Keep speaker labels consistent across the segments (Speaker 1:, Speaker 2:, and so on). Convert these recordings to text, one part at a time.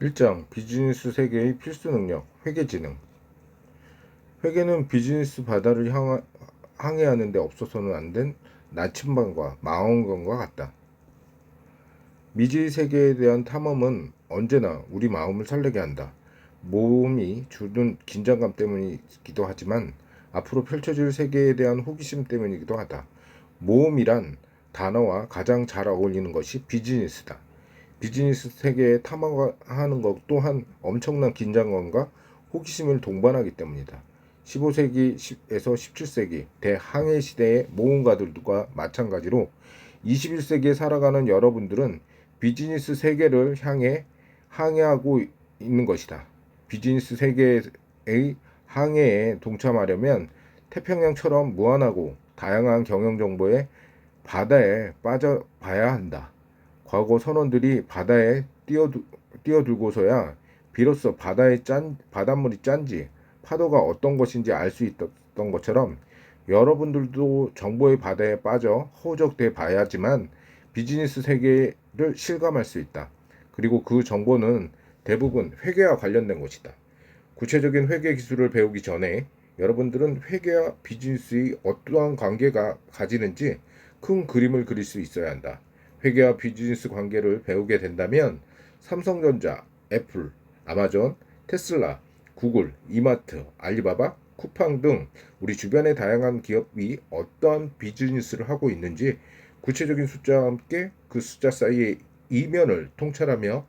Speaker 1: 1장 비즈니스 세계의 필수 능력 회계 지능. 회계는 비즈니스 바다를 항해하는 데 없어서는 안 된 나침반과 망원경과 같다. 미지의 세계에 대한 탐험은 언제나 우리 마음을 설레게 한다. 모험이 주는 긴장감 때문이기도 하지만 앞으로 펼쳐질 세계에 대한 호기심 때문이기도 하다. 모험이란 단어와 가장 잘 어울리는 것이 비즈니스다. 비즈니스 세계에 탐험하는 것 또한 엄청난 긴장감과 호기심을 동반하기 때문이다. 15세기에서 17세기 대항해 시대의 모험가들과 마찬가지로 21세기에 살아가는 여러분들은 비즈니스 세계를 향해 항해하고 있는 것이다. 비즈니스 세계의 항해에 동참하려면 태평양처럼 무한하고 다양한 경영 정보의 바다에 빠져봐야 한다. 과거 선원들이 바다에 뛰어들고서야 비로소 바닷물이 짠지 파도가 어떤 것인지 알 수 있었던 것처럼 여러분들도 정보의 바다에 빠져 허우적대 봐야지만 비즈니스 세계를 실감할 수 있다. 그리고 그 정보는 대부분 회계와 관련된 것이다. 구체적인 회계 기술을 배우기 전에 여러분들은 회계와 비즈니스의 어떠한 관계가 가지는지 큰 그림을 그릴 수 있어야 한다. 회계와 비즈니스 관계를 배우게 된다면 삼성전자, 애플, 아마존, 테슬라, 구글, 이마트, 알리바바, 쿠팡 등 우리 주변의 다양한 기업이 어떠한 비즈니스를 하고 있는지 구체적인 숫자와 함께 그 숫자 사이의 이면을 통찰하며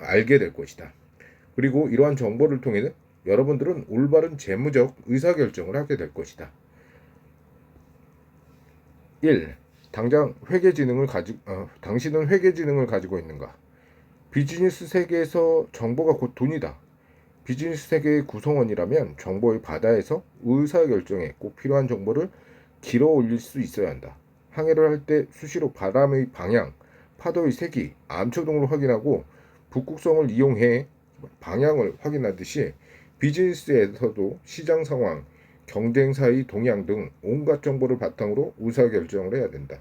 Speaker 1: 알게 될 것이다. 그리고 이러한 정보를 통해 여러분들은 올바른 재무적 의사결정을 하게 될 것이다. 1. 당신은 회계지능을 가지고 있는가? 비즈니스 세계에서 정보가 곧 돈이다. 비즈니스 세계의 구성원이라면 정보의 바다에서 의사결정에 꼭 필요한 정보를 길어 올릴 수 있어야 한다. 항해를 할 때 수시로 바람의 방향, 파도의 세기, 암초동을 확인하고 북극성을 이용해 방향을 확인하듯이 비즈니스에서도 시장 상황, 경쟁사의 동향 등 온갖 정보를 바탕으로 의사결정을 해야 된다.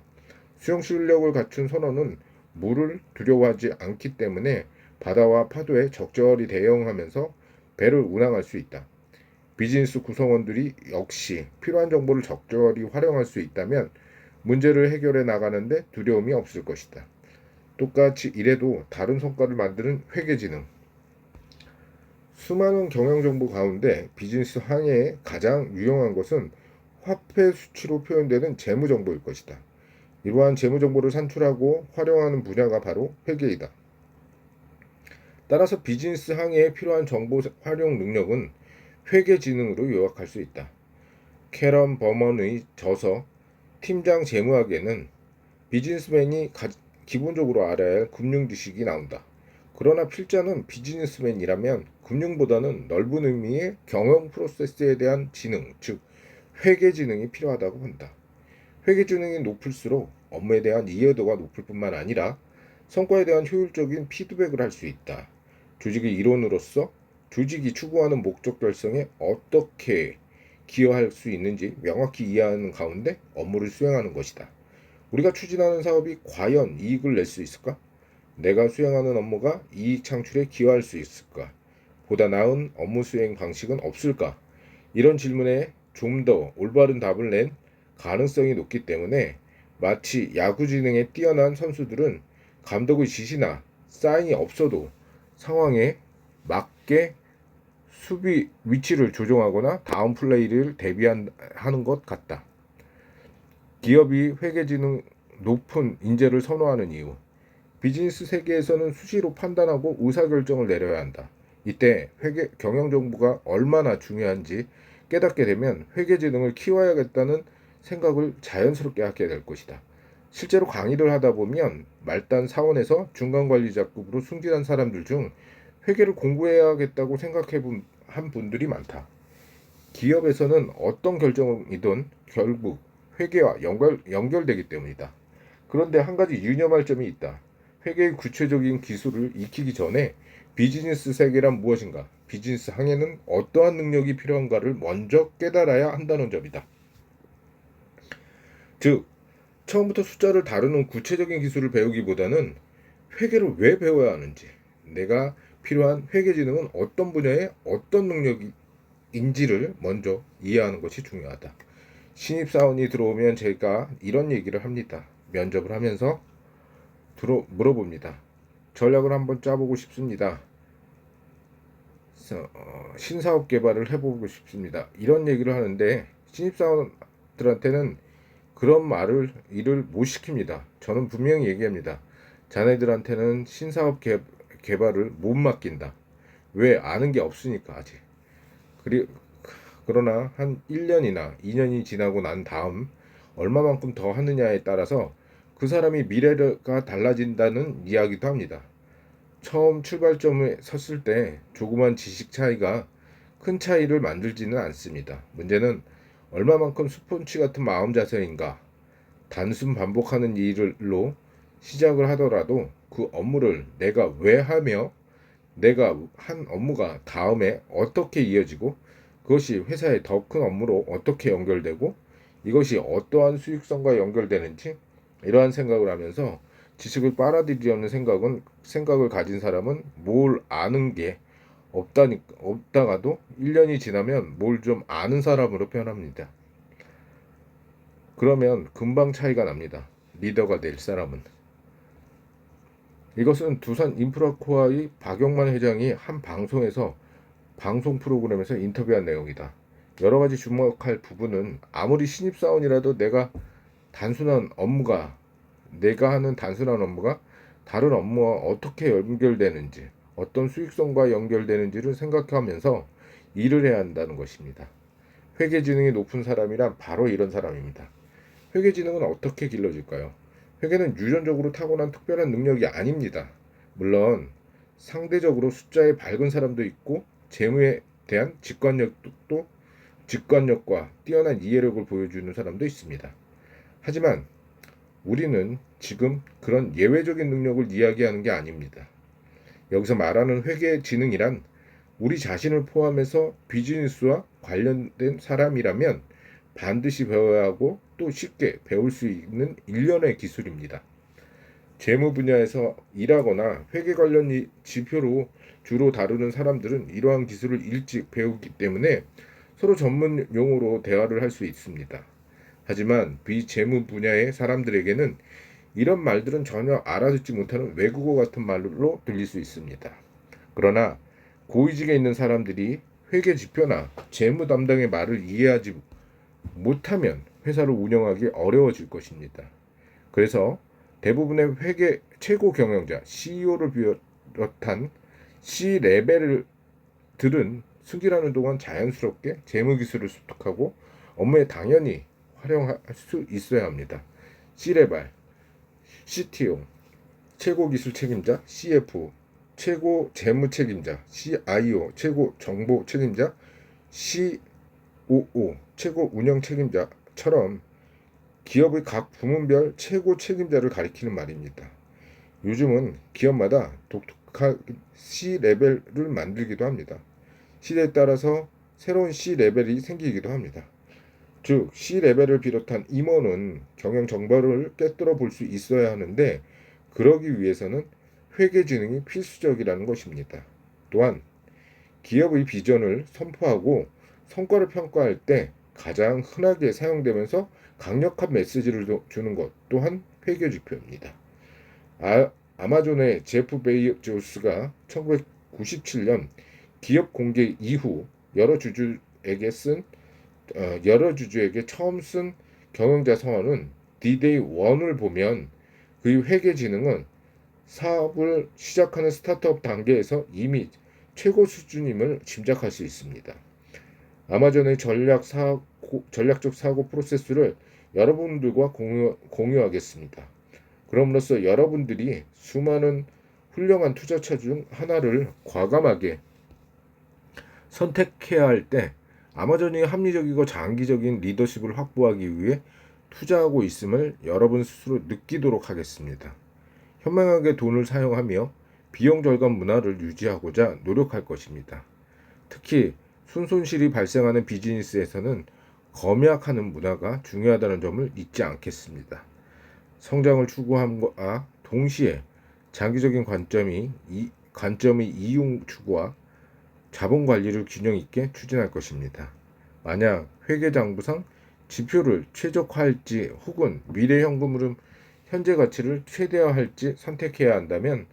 Speaker 1: 수영 실력을 갖춘 선원은 물을 두려워하지 않기 때문에 바다와 파도에 적절히 대응하면서 배를 운항할 수 있다. 비즈니스 구성원들이 역시 필요한 정보를 적절히 활용할 수 있다면 문제를 해결해 나가는데 두려움이 없을 것이다. 똑같이 이래도 다른 성과를 만드는 회계지능. 수많은 경영정보 가운데 비즈니스 항해에 가장 유용한 것은 화폐 수치로 표현되는 재무정보일 것이다. 이러한 재무정보를 산출하고 활용하는 분야가 바로 회계이다. 따라서 비즈니스 항해에 필요한 정보 활용 능력은 회계지능으로 요약할 수 있다. 캐런 버먼의 저서 팀장 재무학에는 비즈니스맨이 기본적으로 알아야 할 금융 지식이 나온다. 그러나 필자는 비즈니스맨이라면 금융보다는 넓은 의미의 경영 프로세스에 대한 지능, 즉 회계지능이 필요하다고 본다. 회계지능이 높을수록 업무에 대한 이해도가 높을 뿐만 아니라 성과에 대한 효율적인 피드백을 할 수 있다. 조직의 일원으로서 조직이 추구하는 목적 달성에 어떻게 기여할 수 있는지 명확히 이해하는 가운데 업무를 수행하는 것이다. 우리가 추진하는 사업이 과연 이익을 낼 수 있을까? 내가 수행하는 업무가 이익 창출에 기여할 수 있을까? 보다 나은 업무 수행 방식은 없을까? 이런 질문에 좀 더 올바른 답을 낸 가능성이 높기 때문에 마치 야구 지능에 뛰어난 선수들은 감독의 지시나 사인이 없어도 상황에 맞게 수비 위치를 조정하거나 다음 플레이를 대비하는 것 같다. 기업이 회계지능 높은 인재를 선호하는 이유. 비즈니스 세계에서는 수시로 판단하고 의사결정을 내려야 한다. 이때 경영 정보가 얼마나 중요한지 깨닫게 되면 회계지능을 키워야겠다는 생각을 자연스럽게 하게 될 것이다. 실제로 강의를 하다 보면 말단 사원에서 중간관리자급으로 승진한 사람들 중 회계를 공부해야겠다고 한 분들이 많다. 기업에서는 어떤 결정이든 결국 회계와 연결되기 때문이다. 그런데 한 가지 유념할 점이 있다. 회계의 구체적인 기술을 익히기 전에 비즈니스 세계란 무엇인가, 비즈니스 항해는 어떠한 능력이 필요한가를 먼저 깨달아야 한다는 점이다. 즉, 처음부터 숫자를 다루는 구체적인 기술을 배우기보다는 회계를 왜 배워야 하는지, 내가 필요한 회계지능은 어떤 분야의 어떤 능력인지를 먼저 이해하는 것이 중요하다. 신입사원이 들어오면 제가 이런 얘기를 합니다. 면접을 하면서 물어봅니다. 전략을 한번 짜보고 싶습니다. 신사업 개발을 해보고 싶습니다. 이런 얘기를 하는데 신입사원들한테는 그런 일을 못 시킵니다. 저는 분명히 얘기합니다. 자네들한테는 신사업 개발을 못 맡긴다. 왜? 아는 게 없으니까 아직. 그러나 한 1년이나 2년이 지나고 난 다음 얼마만큼 더 하느냐에 따라서 그 사람이 미래가 달라진다는 이야기도 합니다. 처음 출발점에 섰을 때 조그만 지식 차이가 큰 차이를 만들지는 않습니다. 문제는 얼마만큼 스폰지 같은 마음 자세인가. 단순 반복하는 일로 시작을 하더라도 그 업무를 내가 왜 하며 내가 한 업무가 다음에 어떻게 이어지고 그것이 회사의 더 큰 업무로 어떻게 연결되고 이것이 어떠한 수익성과 연결되는지 이러한 생각을 하면서 지식을 빨아들이려는 생각을 가진 사람은 뭘 아는 게 없다가도 1년이 지나면 뭘 좀 아는 사람으로 변합니다. 그러면 금방 차이가 납니다. 리더가 될 사람은. 이것은 두산 인프라코아의 박영만 회장이 한 방송 프로그램에서 인터뷰한 내용이다. 여러 가지 주목할 부분은 아무리 신입사원이라도 내가 하는 단순한 업무가 다른 업무와 어떻게 연결되는지, 어떤 수익성과 연결되는지를 생각하면서 일을 해야 한다는 것입니다. 회계지능이 높은 사람이란 바로 이런 사람입니다. 회계지능은 어떻게 길러질까요? 회계는 유전적으로 타고난 특별한 능력이 아닙니다. 물론 상대적으로 숫자에 밝은 사람도 있고 재무에 대한 직관력과 뛰어난 이해력을 보여주는 사람도 있습니다. 하지만 우리는 지금 그런 예외적인 능력을 이야기하는 게 아닙니다. 여기서 말하는 회계지능이란 우리 자신을 포함해서 비즈니스와 관련된 사람이라면 반드시 배워야 하고 또 쉽게 배울 수 있는 일련의 기술입니다. 재무 분야에서 일하거나 회계 관련 지표로 주로 다루는 사람들은 이러한 기술을 일찍 배우기 때문에 서로 전문 용어로 대화를 할 수 있습니다. 하지만 비재무 분야의 사람들에게는 이런 말들은 전혀 알아듣지 못하는 외국어 같은 말로 들릴 수 있습니다. 그러나 고위직에 있는 사람들이 회계 지표나 재무 담당의 말을 이해하지 못하면 회사를 운영하기 어려워질 것입니다. 그래서 대부분의 회계 최고 경영자, CEO를 비롯한 C레벨들은 승진하는 동안 자연스럽게 재무 기술을 습득하고 업무에 당연히 활용할 수 있어야 합니다. C레벨, CTO, 최고 기술 책임자, CF, 최고 재무 책임자, CIO, 최고 정보 책임자, COO, 최고 운영 책임자처럼 기업의 각 부문별 최고 책임자를 가리키는 말입니다. 요즘은 기업마다 독특한 C레벨을 만들기도 합니다. 시대에 따라서 새로운 C레벨이 생기기도 합니다. 즉 C레벨을 비롯한 임원은 경영 정보를 꿰뚫어 볼 수 있어야 하는데 그러기 위해서는 회계지능이 필수적이라는 것입니다. 또한 기업의 비전을 선포하고 성과를 평가할 때 가장 흔하게 사용되면서 강력한 메시지를 주는 것 또한 회계지표입니다. 아마존의 제프 베이조스가 1997년 기업 공개 이후 여러 주주에게 처음 쓴 경영자 서원은 D-Day 1을 보면 그의 회계지능은 사업을 시작하는 스타트업 단계에서 이미 최고 수준임을 짐작할 수 있습니다. 아마존의 전략적 사고 프로세스를 여러분들과 공유하겠습니다. 그럼으로써 여러분들이 수많은 훌륭한 투자처 중 하나를 과감하게 선택해야 할 때 아마존이 합리적이고 장기적인 리더십을 확보하기 위해 투자하고 있음을 여러분 스스로 느끼도록 하겠습니다. 현명하게 돈을 사용하며 비용 절감 문화를 유지하고자 노력할 것입니다. 특히 순손실이 발생하는 비즈니스에서는 검약하는 문화가 중요하다는 점을 잊지 않겠습니다. 성장을 추구함과 동시에 장기적인 관점이 관점의 이용 추구와 자본 관리를 균형 있게 추진할 것입니다. 만약 회계장부상 지표를 최적화할지 혹은 미래 현금 흐름 현재 가치를 최대화할지 선택해야 한다면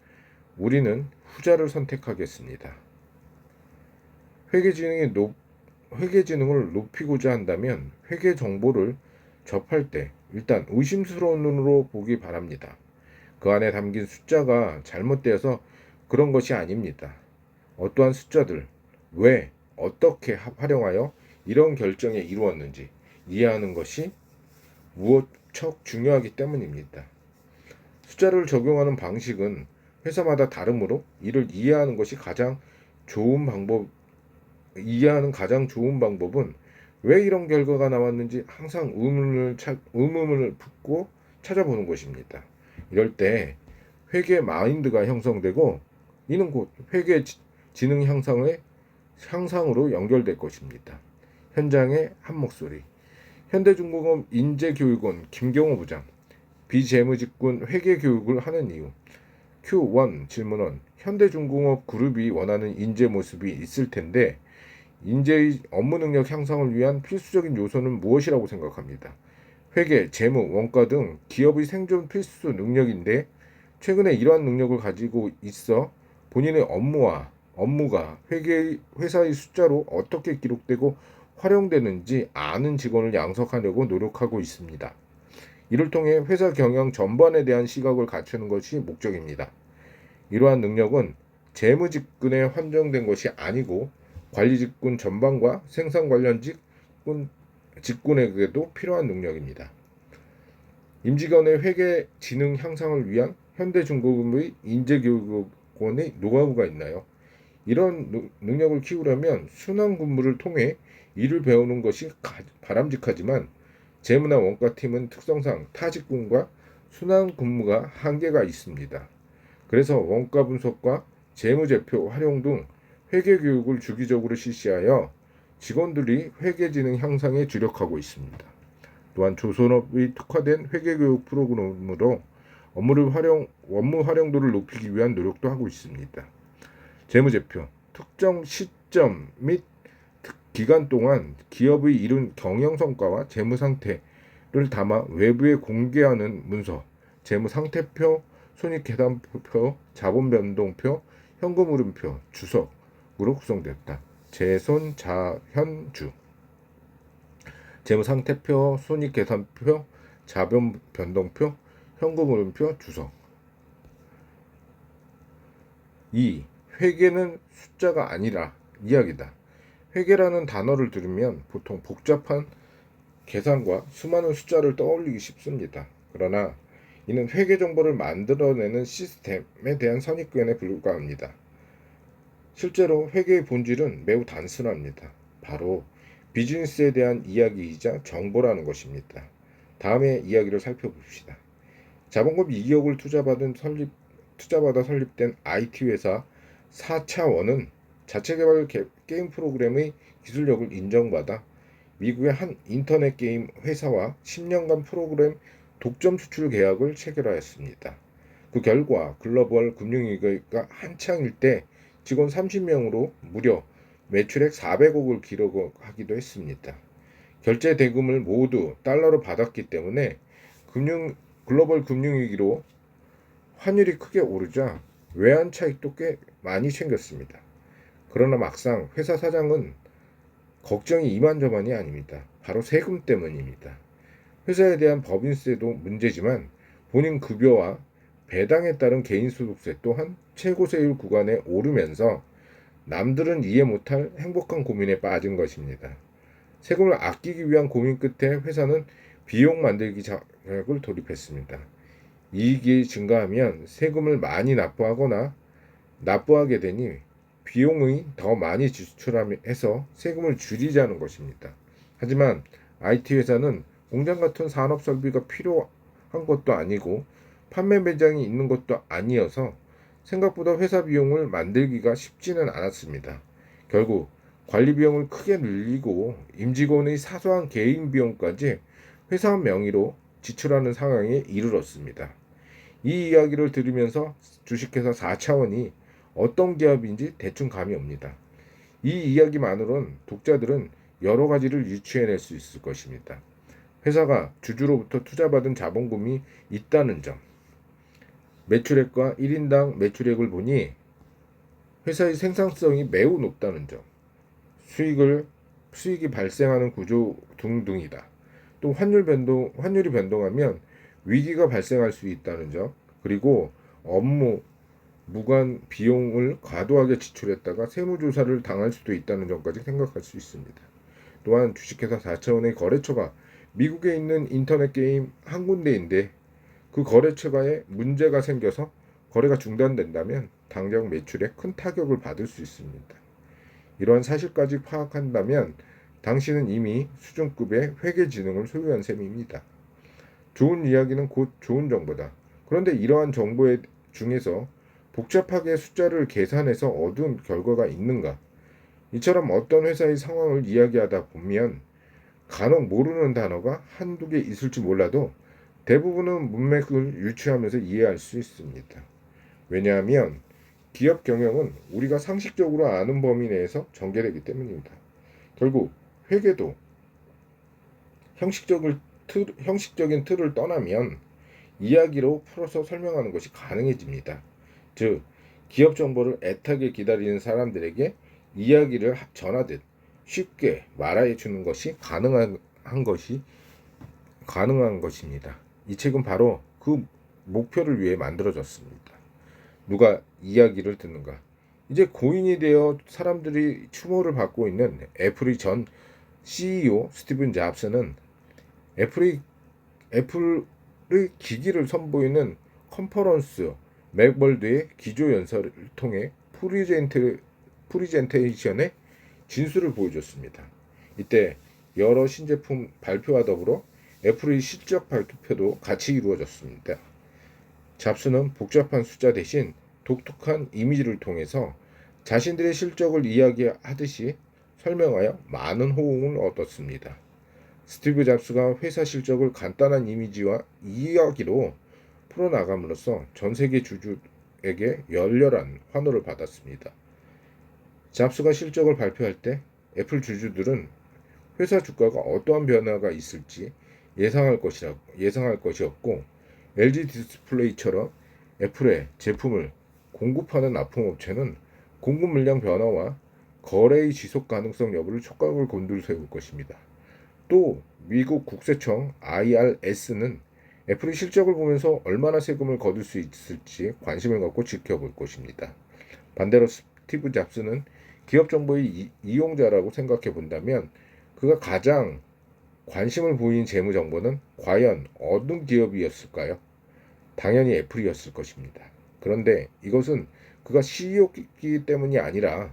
Speaker 1: 우리는 후자를 선택하겠습니다. 회계지능을 높이고자 한다면 회계 정보를 접할 때 일단 의심스러운 눈으로 보기 바랍니다. 그 안에 담긴 숫자가 잘못되어서 그런 것이 아닙니다. 어떠한 숫자들, 왜, 어떻게 활용하여 이런 결정에 이루었는지 이해하는 것이 무척 중요하기 때문입니다. 숫자를 적용하는 방식은 회사마다 다르므로 이를 이해하는 가장 좋은 방법은 왜 이런 결과가 나왔는지 항상 의문을 품고 찾아보는 것입니다. 이럴 때 회계 마인드가 형성되고 이는 곧 회계 지능 향상으로 연결될 것입니다. 현장의 한 목소리. 현대중공업 인재교육원 김경호 부장. 비재무직군 회계교육을 하는 이유. Q1 질문원. 현대중공업 그룹이 원하는 인재 모습이 있을 텐데 인재의 업무 능력 향상을 위한 필수적인 요소는 무엇이라고 생각합니다. 회계, 재무, 원가 등 기업의 생존 필수 능력인데 최근에 이러한 능력을 가지고 있어 본인의 업무가 회사의 숫자로 어떻게 기록되고 활용되는지 아는 직원을 양성하려고 노력하고 있습니다. 이를 통해 회사 경영 전반에 대한 시각을 갖추는 것이 목적입니다. 이러한 능력은 재무직군에 한정된 것이 아니고 관리직군 전반과 생산 관련 직군에게도 필요한 능력입니다. 임직원의 회계 지능 향상을 위한 현대중공업의 인재교육원의 노하우가 있나요? 이런 능력을 키우려면 순환 근무를 통해 일을 배우는 것이 바람직하지만 재무나 원가팀은 특성상 타 직군과 순환 근무가 한계가 있습니다. 그래서 원가 분석과 재무제표 활용 등 회계 교육을 주기적으로 실시하여 직원들이 회계 지능 향상에 주력하고 있습니다. 또한 조선업의 특화된 회계 교육 프로그램으로 업무 활용도를 높이기 위한 노력도 하고 있습니다. 재무제표, 특정 시점 및 기간 동안 기업의 이룬 경영 성과와 재무 상태를 담아 외부에 공개하는 문서, 재무 상태표, 손익계산표, 자본 변동표, 현금 흐름표, 주석으로 구성됐다. 재손자현주 재무 상태표, 손익계산표, 자본 변동표, 현금 흐름표, 주석. 2. 회계는 숫자가 아니라 이야기다. 회계라는 단어를 들으면 보통 복잡한 계산과 수많은 숫자를 떠올리기 쉽습니다. 그러나 이는 회계 정보를 만들어내는 시스템에 대한 선입견에 불과합니다. 실제로 회계의 본질은 매우 단순합니다. 바로 비즈니스에 대한 이야기이자 정보라는 것입니다. 다음의 이야기를 살펴봅시다. 자본금 2억을 투자받아 설립된 IT 회사 4차원은 자체 개발 게임 프로그램의 기술력을 인정받아 미국의 한 인터넷 게임 회사와 10년간 프로그램 독점 수출 계약을 체결하였습니다. 그 결과 글로벌 금융위기가 한창일 때 직원 30명으로 무려 매출액 400억을 기록하기도 했습니다. 결제 대금을 모두 달러로 받았기 때문에 글로벌 금융위기로 환율이 크게 오르자 외환 차익도 꽤 많이 챙겼습니다. 그러나 막상 회사 사장은 걱정이 이만저만이 아닙니다. 바로 세금 때문입니다. 회사에 대한 법인세도 문제지만 본인 급여와 배당에 따른 개인소득세 또한 최고세율 구간에 오르면서 남들은 이해 못할 행복한 고민에 빠진 것입니다. 세금을 아끼기 위한 고민 끝에 회사는 비용 만들기 전략을 돌입했습니다. 이익이 증가하면 세금을 많이 납부하게 되니 비용이 더 많이 지출해서 세금을 줄이자는 것입니다. 하지만 IT 회사는 공장 같은 산업 설비가 필요한 것도 아니고 판매 매장이 있는 것도 아니어서 생각보다 회사 비용을 만들기가 쉽지는 않았습니다. 결국 관리 비용을 크게 늘리고 임직원의 사소한 개인 비용까지 회사 명의로 지출하는 상황에 이르렀습니다. 이 이야기를 들으면서 주식회사 4차원이 어떤 기업인지 대충 감이 옵니다. 이 이야기만으론 독자들은 여러 가지를 유추해낼 수 있을 것입니다. 회사가 주주로부터 투자받은 자본금이 있다는 점, 매출액과 1인당 매출액을 보니 회사의 생산성이 매우 높다는 점, 수익이 발생하는 구조 등등이다. 또 환율이 변동하면 위기가 발생할 수 있다는 점, 그리고 업무 무관 비용을 과도하게 지출했다가 세무조사를 당할 수도 있다는 점까지 생각할 수 있습니다. 또한 주식회사 4차원의 거래처가 미국에 있는 인터넷 게임 한 군데인데 그 거래처가에 문제가 생겨서 거래가 중단된다면 당장 매출에 큰 타격을 받을 수 있습니다. 이러한 사실까지 파악한다면 당신은 이미 수준급의 회계지능을 소유한 셈입니다. 좋은 이야기는 곧 좋은 정보다. 그런데 이러한 정보 중에서 복잡하게 숫자를 계산해서 얻은 결과가 있는가? 이처럼 어떤 회사의 상황을 이야기하다 보면 간혹 모르는 단어가 한두 개 있을지 몰라도 대부분은 문맥을 유추하면서 이해할 수 있습니다. 왜냐하면 기업 경영은 우리가 상식적으로 아는 범위 내에서 전개되기 때문입니다. 결국 회계도 형식적인 틀을 떠나면 이야기로 풀어서 설명하는 것이 가능해집니다. 즉, 기업 정보를 애타게 기다리는 사람들에게 이야기를 전하듯 쉽게 말해 주는 것이 가능한 것입니다. 이 책은 바로 그 목표를 위해 만들어졌습니다. 누가 이야기를 듣는가? 이제 고인이 되어 사람들이 추모를 받고 있는 애플의 전 CEO 스티븐 잡스는 애플의 기기를 선보이는 컨퍼런스 맥월드의 기조연설을 통해 프리젠테이션의 진수를 보여줬습니다. 이때 여러 신제품 발표와 더불어 애플의 실적 발표도 같이 이루어졌습니다. 잡스는 복잡한 숫자 대신 독특한 이미지를 통해서 자신들의 실적을 이야기하듯이 설명하여 많은 호응을 얻었습니다. 스티브 잡스가 회사 실적을 간단한 이미지와 이야기로 풀어나감으로써 전 세계 주주에게 열렬한 환호를 받았습니다. 잡스가 실적을 발표할 때 애플 주주들은 회사 주가가 어떠한 변화가 있을지 예상할 것이었고, LG 디스플레이처럼 애플의 제품을 공급하는 납품업체는 공급 물량 변화와 거래의 지속 가능성 여부를 촉각을 곤두세울 것입니다. 또 미국 국세청 IRS는 애플의 실적을 보면서 얼마나 세금을 거둘 수 있을지 관심을 갖고 지켜볼 것입니다. 반대로 스티브 잡스는 기업 정보의 이용자라고 생각해 본다면 그가 가장 관심을 보인 재무 정보는 과연 어느 기업이었을까요? 당연히 애플이었을 것입니다. 그런데 이것은 그가 CEO이기 때문이 아닙니다.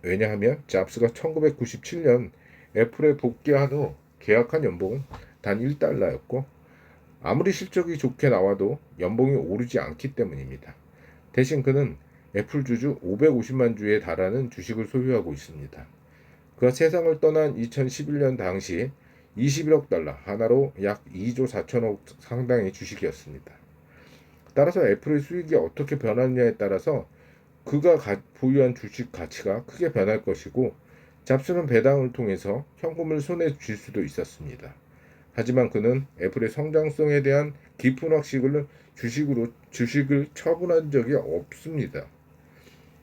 Speaker 1: 왜냐하면 잡스가 1997년 애플에 복귀한 후 계약한 연봉은 단 1달러였고 아무리 실적이 좋게 나와도 연봉이 오르지 않기 때문입니다. 대신 그는 애플 주주 550만 주에 달하는 주식을 소유하고 있습니다. 그가 세상을 떠난 2011년 당시 21억 달러, 하나로 약 2조 4천억 상당의 주식이었습니다. 따라서 애플의 수익이 어떻게 변하느냐에 따라서 그가 보유한 주식 가치가 크게 변할 것이고, 잡스는 배당을 통해서 현금을 손에 쥘 수도 있었습니다. 하지만 그는 애플의 성장성에 대한 깊은 확신을 주식을 처분한 적이 없습니다.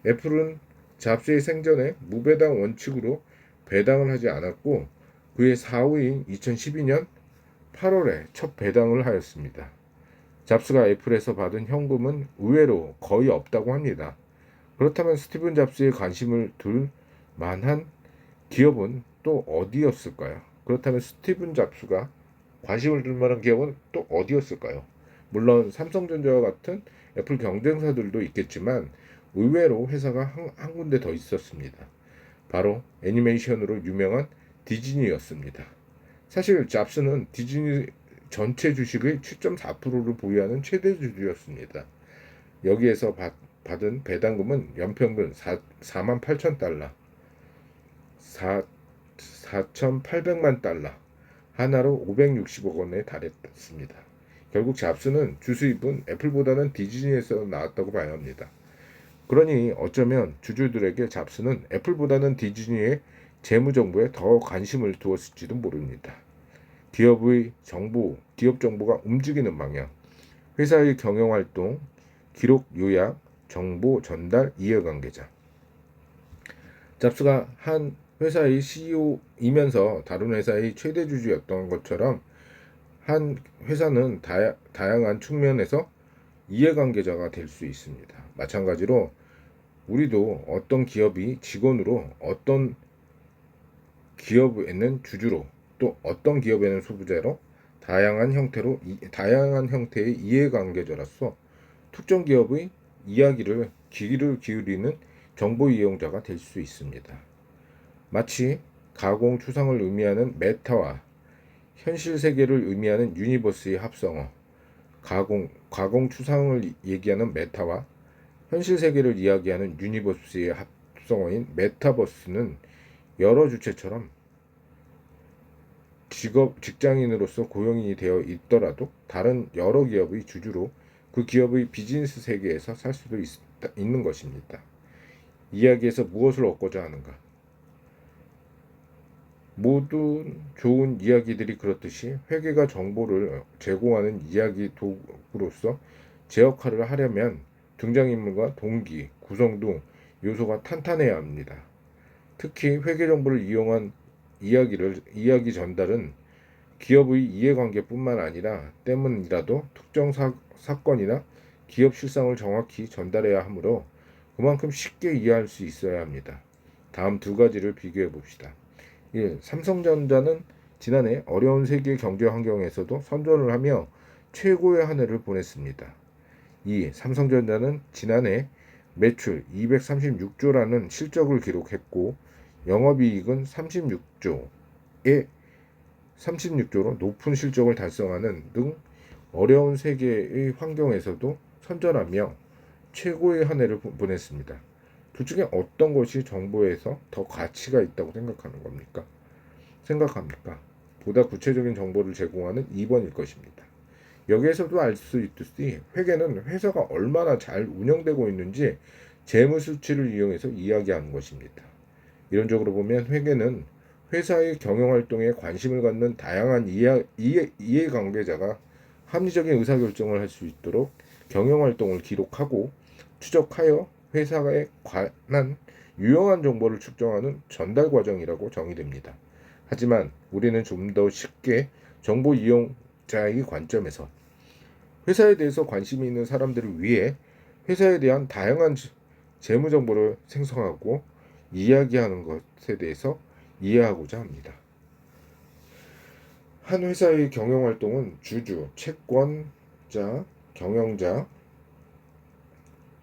Speaker 1: 애플은 잡스의 생전에 무배당 원칙으로 배당을 하지 않았고 그의 사후인 2012년 8월에 첫 배당을 하였습니다. 잡스가 애플에서 받은 현금은 의외로 거의 없다고 합니다. 그렇다면 스티븐 잡스의 관심을 둘 만한 기업은 또 어디였을까요? 그렇다면 스티븐 잡스가 관심을 둘 만한 기업은 또 어디였을까요? 물론 삼성전자와 같은 애플 경쟁사들도 있겠지만 의외로 회사가 한 군데 더 있었습니다. 바로 애니메이션으로 유명한 디즈니였습니다. 사실 잡스는 디즈니 전체 주식의 7.4%를 보유하는 최대 주주였습니다. 여기에서 받은 배당금은 연평균 4만 8천 달러, 4,800만 달러, 하나로 560억 원에 달했습니다. 결국 잡스는 주수입은 애플보다는 디즈니에서 나왔다고 봐야 합니다. 그러니 어쩌면 주주들에게 잡스는 애플보다는 디즈니의 재무 정보에 더 관심을 두었을지도 모릅니다. 기업 정보가 움직이는 방향, 회사의 경영 활동, 기록 요약, 정보 전달, 이해관계자. 잡스가 한 회사의 CEO이면서 다른 회사의 최대 주주였던 것처럼 한 회사는 다양한 측면에서 이해관계자가 될 수 있습니다. 마찬가지로 우리도 어떤 기업이 직원으로, 어떤 기업에는 주주로, 또 어떤 기업에는 소비자로 다양한 형태의 이해관계자로서 특정 기업의 이야기를 귀를 기울이는 정보 이용자가 될 수 있습니다. 마치 가공 추상을 의미하는 메타와 현실 세계를 의미하는 유니버스의 합성어, 가공 추상을 얘기하는 메타와 현실 세계를 이야기하는 유니버스의 합성어인 메타버스는 여러 주체처럼 직장인으로서 고용인이 되어 있더라도 다른 여러 기업의 주주로 그 기업의 비즈니스 세계에서 살 수도 있는 것입니다. 이야기에서 무엇을 얻고자 하는가? 모든 좋은 이야기들이 그렇듯이 회계가 정보를 제공하는 이야기 도구로서 제 역할을 하려면 등장인물과 동기, 구성 등 요소가 탄탄해야 합니다. 특히 회계 정보를 이용한 이야기 전달은 기업의 이해관계뿐만 아니라 때문이라도 특정 사건이나 기업 실상을 정확히 전달해야 하므로 그만큼 쉽게 이해할 수 있어야 합니다. 다음 두 가지를 비교해 봅시다. 1. 삼성전자는 지난해 어려운 세계 경제 환경에서도 선전을 하며 최고의 한 해를 보냈습니다. 2. 삼성전자는 지난해 매출 236조라는 실적을 기록했고 영업이익은 36조로 높은 실적을 달성하는 등 어려운 세계의 환경에서도 선전하며 최고의 한 해를 보냈습니다. 둘 중에 어떤 것이 정보에서 더 가치가 있다고 생각합니까? 보다 구체적인 정보를 제공하는 2번일 것입니다. 여기에서도 알 수 있듯이 회계는 회사가 얼마나 잘 운영되고 있는지 재무 수치를 이용해서 이야기하는 것입니다. 이론적으로 보면 회계는 회사의 경영 활동에 관심을 갖는 다양한 이해관계자가 합리적인 의사결정을 할 수 있도록 경영 활동을 기록하고 추적하여 회사에 관한 유용한 정보를 측정하는 전달 과정이라고 정의됩니다. 하지만 우리는 좀 더 쉽게 정보 이용자의 관점에서 회사에 대해서 관심이 있는 사람들을 위해 회사에 대한 다양한 재무 정보를 생성하고 이야기하는 것에 대해서 이해하고자 합니다. 한 회사의 경영 활동은 주주, 채권자, 경영자,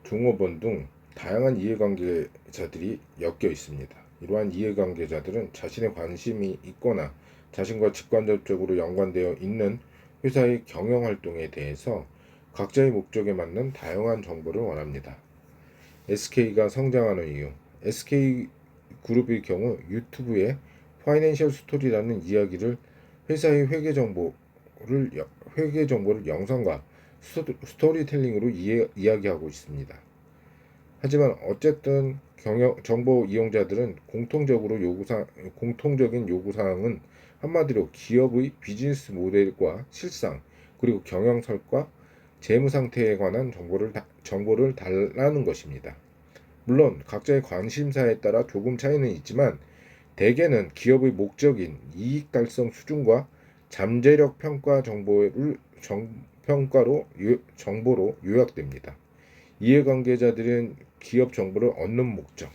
Speaker 1: 종업원 등 다양한 이해관계자들이 엮여 있습니다. 이러한 이해관계자들은 자신의 관심이 있거나 자신과 직간접적으로 연관되어 있는 회사의 경영 활동에 대해서 각자의 목적에 맞는 다양한 정보를 원합니다. SK가 성장하는 이유. SK그룹의 경우 유튜브에 파이낸셜 스토리라는 이야기를 회사의 회계 정보를 영상과 스토리텔링으로 이야기하고 있습니다. 하지만 어쨌든 정보 이용자들은 공통적인 요구사항은 한마디로 기업의 비즈니스 모델과 실상, 그리고 경영설과 재무 상태에 관한 정보를 달라는 것입니다. 물론 각자의 관심사에 따라 조금 차이는 있지만 대개는 기업의 목적인 이익 달성 수준과 잠재력 평가 정보로 요약됩니다. 이해관계자들은 기업 정보를 얻는 목적.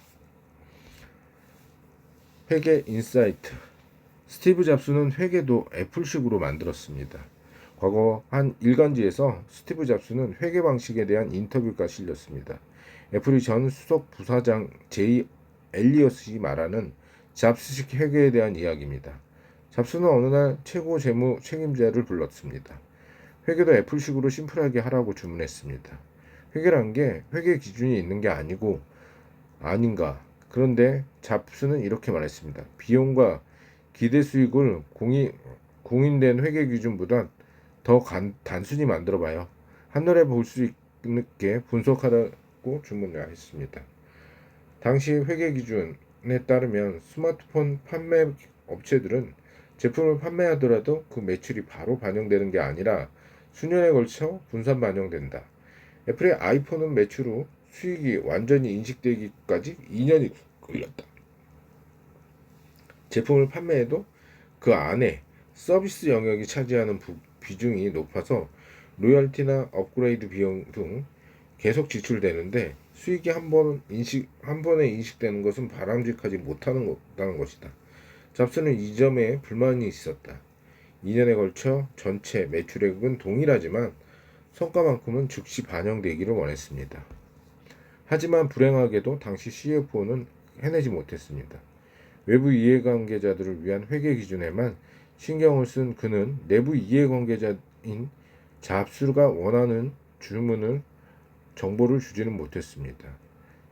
Speaker 1: 회계 인사이트. 스티브 잡스는 회계도 애플식으로 만들었습니다. 과거 한 일간지에서 스티브 잡스는 회계 방식에 대한 인터뷰가 실렸습니다. 애플의 전 수석 부사장 제이 엘리엇이 말하는 잡스식 회계에 대한 이야기입니다. 잡스는 어느 날 최고 재무 책임자를 불렀습니다. 회계도 애플식으로 심플하게 하라고 주문했습니다. 회계란 게 회계 기준이 있는 게 아닌가. 그런데 잡스는 이렇게 말했습니다. 비용과 기대 수익을 공인된 회계 기준보다 더 단순히 만들어봐요. 한눈에 볼 수 있게 분석하라고 주문을 했습니다. 당시 회계 기준에 따르면 스마트폰 판매 업체들은 제품을 판매하더라도 그 매출이 바로 반영되는 게 아니라 수년에 걸쳐 분산 반영된다. 애플의 아이폰은 매출 후 수익이 완전히 인식되기까지 2년이 걸렸다. 제품을 판매해도 그 안에 서비스 영역이 차지하는 비중이 높아서 로열티나 업그레이드 비용 등 계속 지출되는데 수익이 한 번에 인식되는 것은 바람직하지 못하는 것이다. 잡스는 이 점에 불만이 있었다. 2년에 걸쳐 전체 매출액은 동일하지만 성과만큼은 즉시 반영되기를 원했습니다. 하지만 불행하게도 당시 CFO는 해내지 못했습니다. 외부 이해관계자들을 위한 회계 기준에만 신경을 쓴 그는 내부 이해관계자인 잡스가 원하는 정보를 주지는 못했습니다.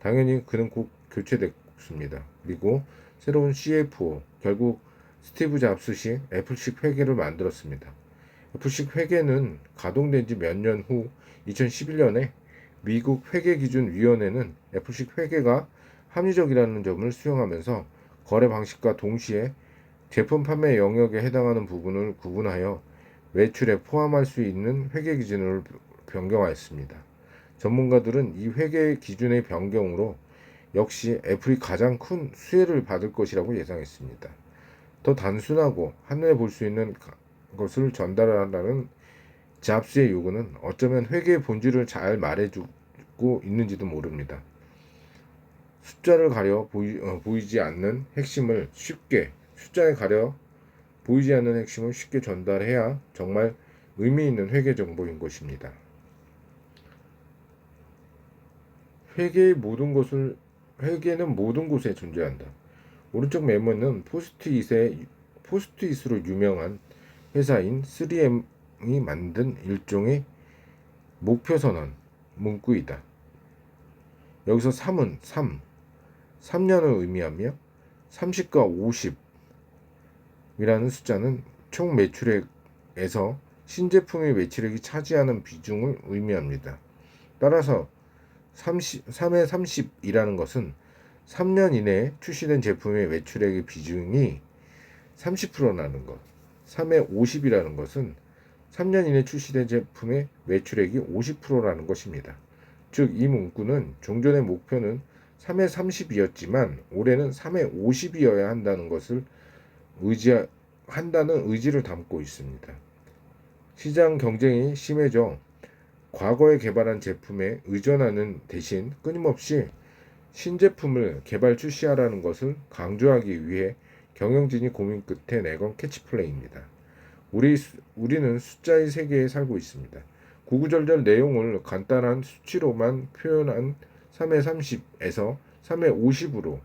Speaker 1: 당연히 그는 곧 교체됐습니다. 그리고 새로운 CFO, 결국 스티브 잡스식 애플식 회계를 만들었습니다. 애플식 회계는 가동된 지 몇 년 후 2011년에 미국 회계기준위원회는 애플식 회계가 합리적이라는 점을 수용하면서 거래 방식과 동시에 제품 판매 영역에 해당하는 부분을 구분하여 매출에 포함할 수 있는 회계 기준을 변경하였습니다. 전문가들은 이 회계 기준의 변경으로 역시 애플이 가장 큰 수혜를 받을 것이라고 예상했습니다. 더 단순하고 한눈에 볼 수 있는 것을 전달하라는 잡스의 요구는 어쩌면 회계의 본질을 잘 말해주고 있는지도 모릅니다. 숫자를 가려 보이지 않는 핵심을 쉽게 전달해야 정말 의미 있는 회계 정보인 것입니다. 회계는 모든 곳에 존재한다. 오른쪽 메모는 포스트잇으로 유명한 회사인 3M이 만든 일종의 목표 선언 문구이다. 여기서 3은 3년을 의미하며 30과 50이라는 숫자는 총 매출액에서 신제품의 매출액이 차지하는 비중을 의미합니다. 따라서 3의 30이라는 것은 3년 이내에 출시된 제품의 매출액의 비중이 30%라는 것, 3의 50이라는 것은 3년 이내 출시된 제품의 매출액이 50%라는 것입니다. 즉, 이 문구는 종전의 목표는 3의 30이었지만 올해는 3의 50이어야 한다는 의지를 담고 있습니다. 시장 경쟁이 심해져 과거에 개발한 제품에 의존하는 대신 끊임없이 신제품을 개발 출시하라는 것을 강조하기 위해 경영진이 고민 끝에 내건 캐치플레이입니다. 우리는 숫자의 세계에 살고 있습니다. 구구절절 내용을 간단한 수치로만 표현한 3의 30에서 3의 50으로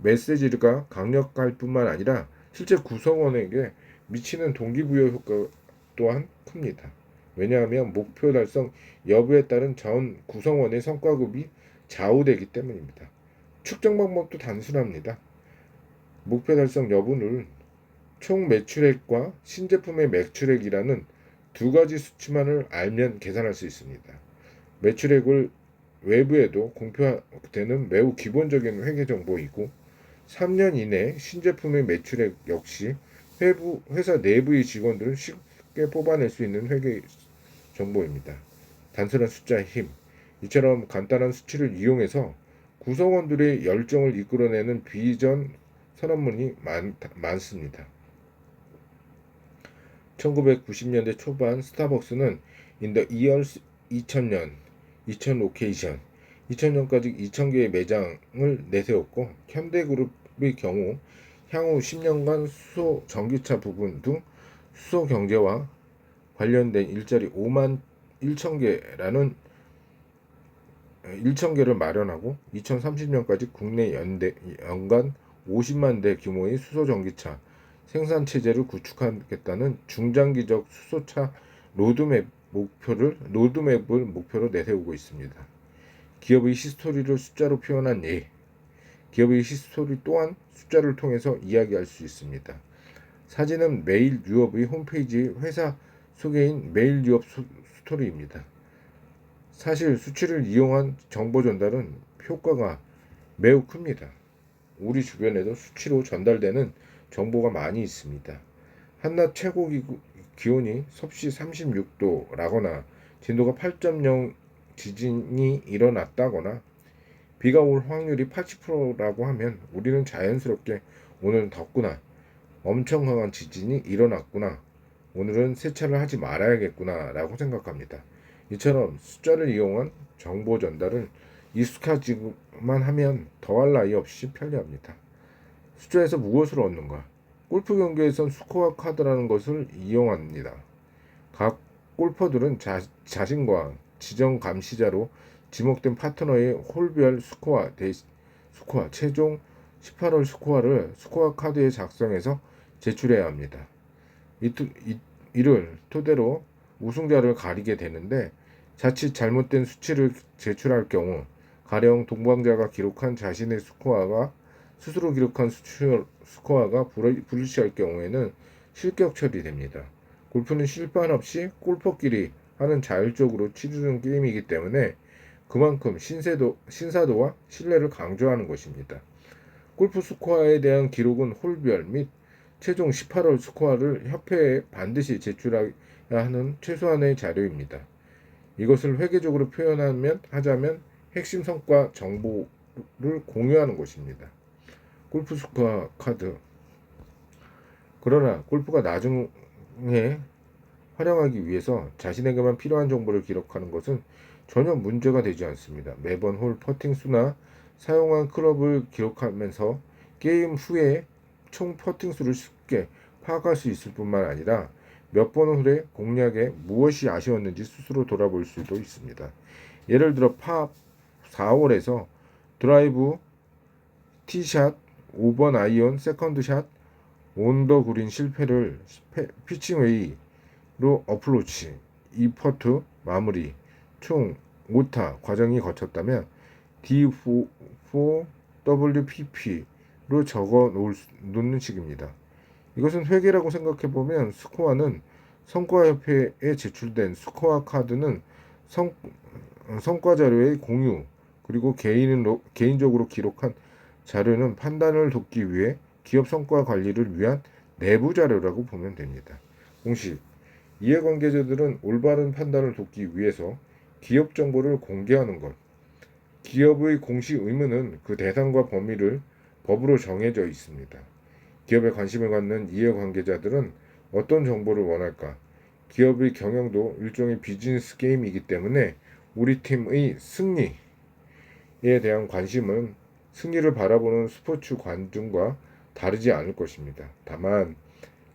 Speaker 1: 메시지가 강력할 뿐만 아니라 실제 구성원에게 미치는 동기부여 효과 또한 큽니다. 왜냐하면 목표 달성 여부에 따른 전 구성원의 성과급이 좌우되기 때문입니다. 측정 방법도 단순합니다. 목표 달성 여부를 총 매출액과 신제품의 매출액이라는 두 가지 수치만을 알면 계산할 수 있습니다. 매출액을 외부에도 공표되는 매우 기본적인 회계 정보이고 3년 이내 신제품의 매출액 역시 회사 내부의 직원들은 쉽게 뽑아낼 수 있는 회계 정보입니다. 단순한 숫자의 힘, 이처럼 간단한 수치를 이용해서 구성원들의 열정을 이끌어내는 비전 선언문이 많습니다. 1990년대 초반 스타벅스는 in the years 2000년, 2000년까지 2000개의 매장을 내세웠고 현대그룹의 경우 향후 10년간 수소 전기차 부분 등 수소 경제와 관련된 일자리 5만 1,000개를 마련하고 2030년까지 국내 연간 50만 대 규모의 수소 전기차 생산 체제를 구축하겠다는 중장기적 수소차 로드맵을 목표로 내세우고 있습니다. 기업의 히스토리를 숫자로 표현한 기업의 히스토리 또한 숫자를 통해서 이야기할 수 있습니다. 사진은 매일 유업의 홈페이지 회사 소개인 메일 유업 스토리입니다. 사실 수치를 이용한 정보 전달은 효과가 매우 큽니다. 우리 주변에도 수치로 전달되는 정보가 많이 있습니다. 한낮 최고 기온이 섭씨 36도라거나 진도가 8.0 지진이 일어났다거나 비가 올 확률이 80%라고 하면 우리는 자연스럽게 오늘은 덥구나, 엄청 강한 지진이 일어났구나, 오늘은 세차를 하지 말아야겠구나 라고 생각합니다. 이처럼 숫자를 이용한 정보 전달을 익숙하지만 하면 더할 나위 없이 편리합니다. 숫자에서 무엇을 얻는가? 골프 경기에선 스코어 카드라는 것을 이용합니다. 각 골퍼들은 자신과 지정 감시자로 지목된 파트너의 홀별 스코어, 최종 18홀 스코어를 스코어 카드에 작성해서 제출해야 합니다. 이를 토대로 우승자를 가리게 되는데 자칫 잘못된 수치를 제출할 경우 가령 동방자가 기록한 자신의 스코어가 스스로 기록한 스코어가 불일치할 경우에는 실격 처리됩니다. 골프는 실판 없이 골퍼끼리 하는 자율적으로 치르는 게임이기 때문에 그만큼 신사도와 신뢰를 강조하는 것입니다. 골프 스코어에 대한 기록은 홀별 및 최종 18홀 스코어를 협회에 반드시 제출해야 하는 최소한의 자료입니다. 이것을 회계적으로 하자면 핵심 성과 정보를 공유하는 것입니다. 골프 스코어 카드. 그러나 골프가 나중에 활용하기 위해서 자신에게만 필요한 정보를 기록하는 것은 전혀 문제가 되지 않습니다. 매번 홀 퍼팅 수나 사용한 클럽을 기록하면서 게임 후에 총 퍼팅 수를 쉽게 파악할 수 있을 뿐만 아니라 몇 번 홀의 공략에 무엇이 아쉬웠는지 스스로 돌아볼 수도 있습니다. 예를 들어 파 4홀에서 드라이브, 티샷, 5번 아이언, 세컨드샷, 온더 그린 실패를 피칭웨이로 어프로치, 2퍼트 마무리 총 5타 과정이 거쳤다면 D4WPP로 적어 놓는 식입니다. 이것은 회계라고 생각해보면 스코어는 성과협회에 제출된 스코어 카드는 성과 자료의 공유 그리고 개인적으로 기록한 자료는 판단을 돕기 위해 기업 성과 관리를 위한 내부 자료라고 보면 됩니다. 공식 이해관계자들은 올바른 판단을 돕기 위해서 기업 정보를 공개하는 것. 기업의 공식 의무는 그 대상과 범위를 법으로 정해져 있습니다. 기업에 관심을 갖는 이해관계자들은 어떤 정보를 원할까? 기업의 경영도 일종의 비즈니스 게임이기 때문에 우리 팀의 승리에 대한 관심은 승리를 바라보는 스포츠 관중과 다르지 않을 것입니다. 다만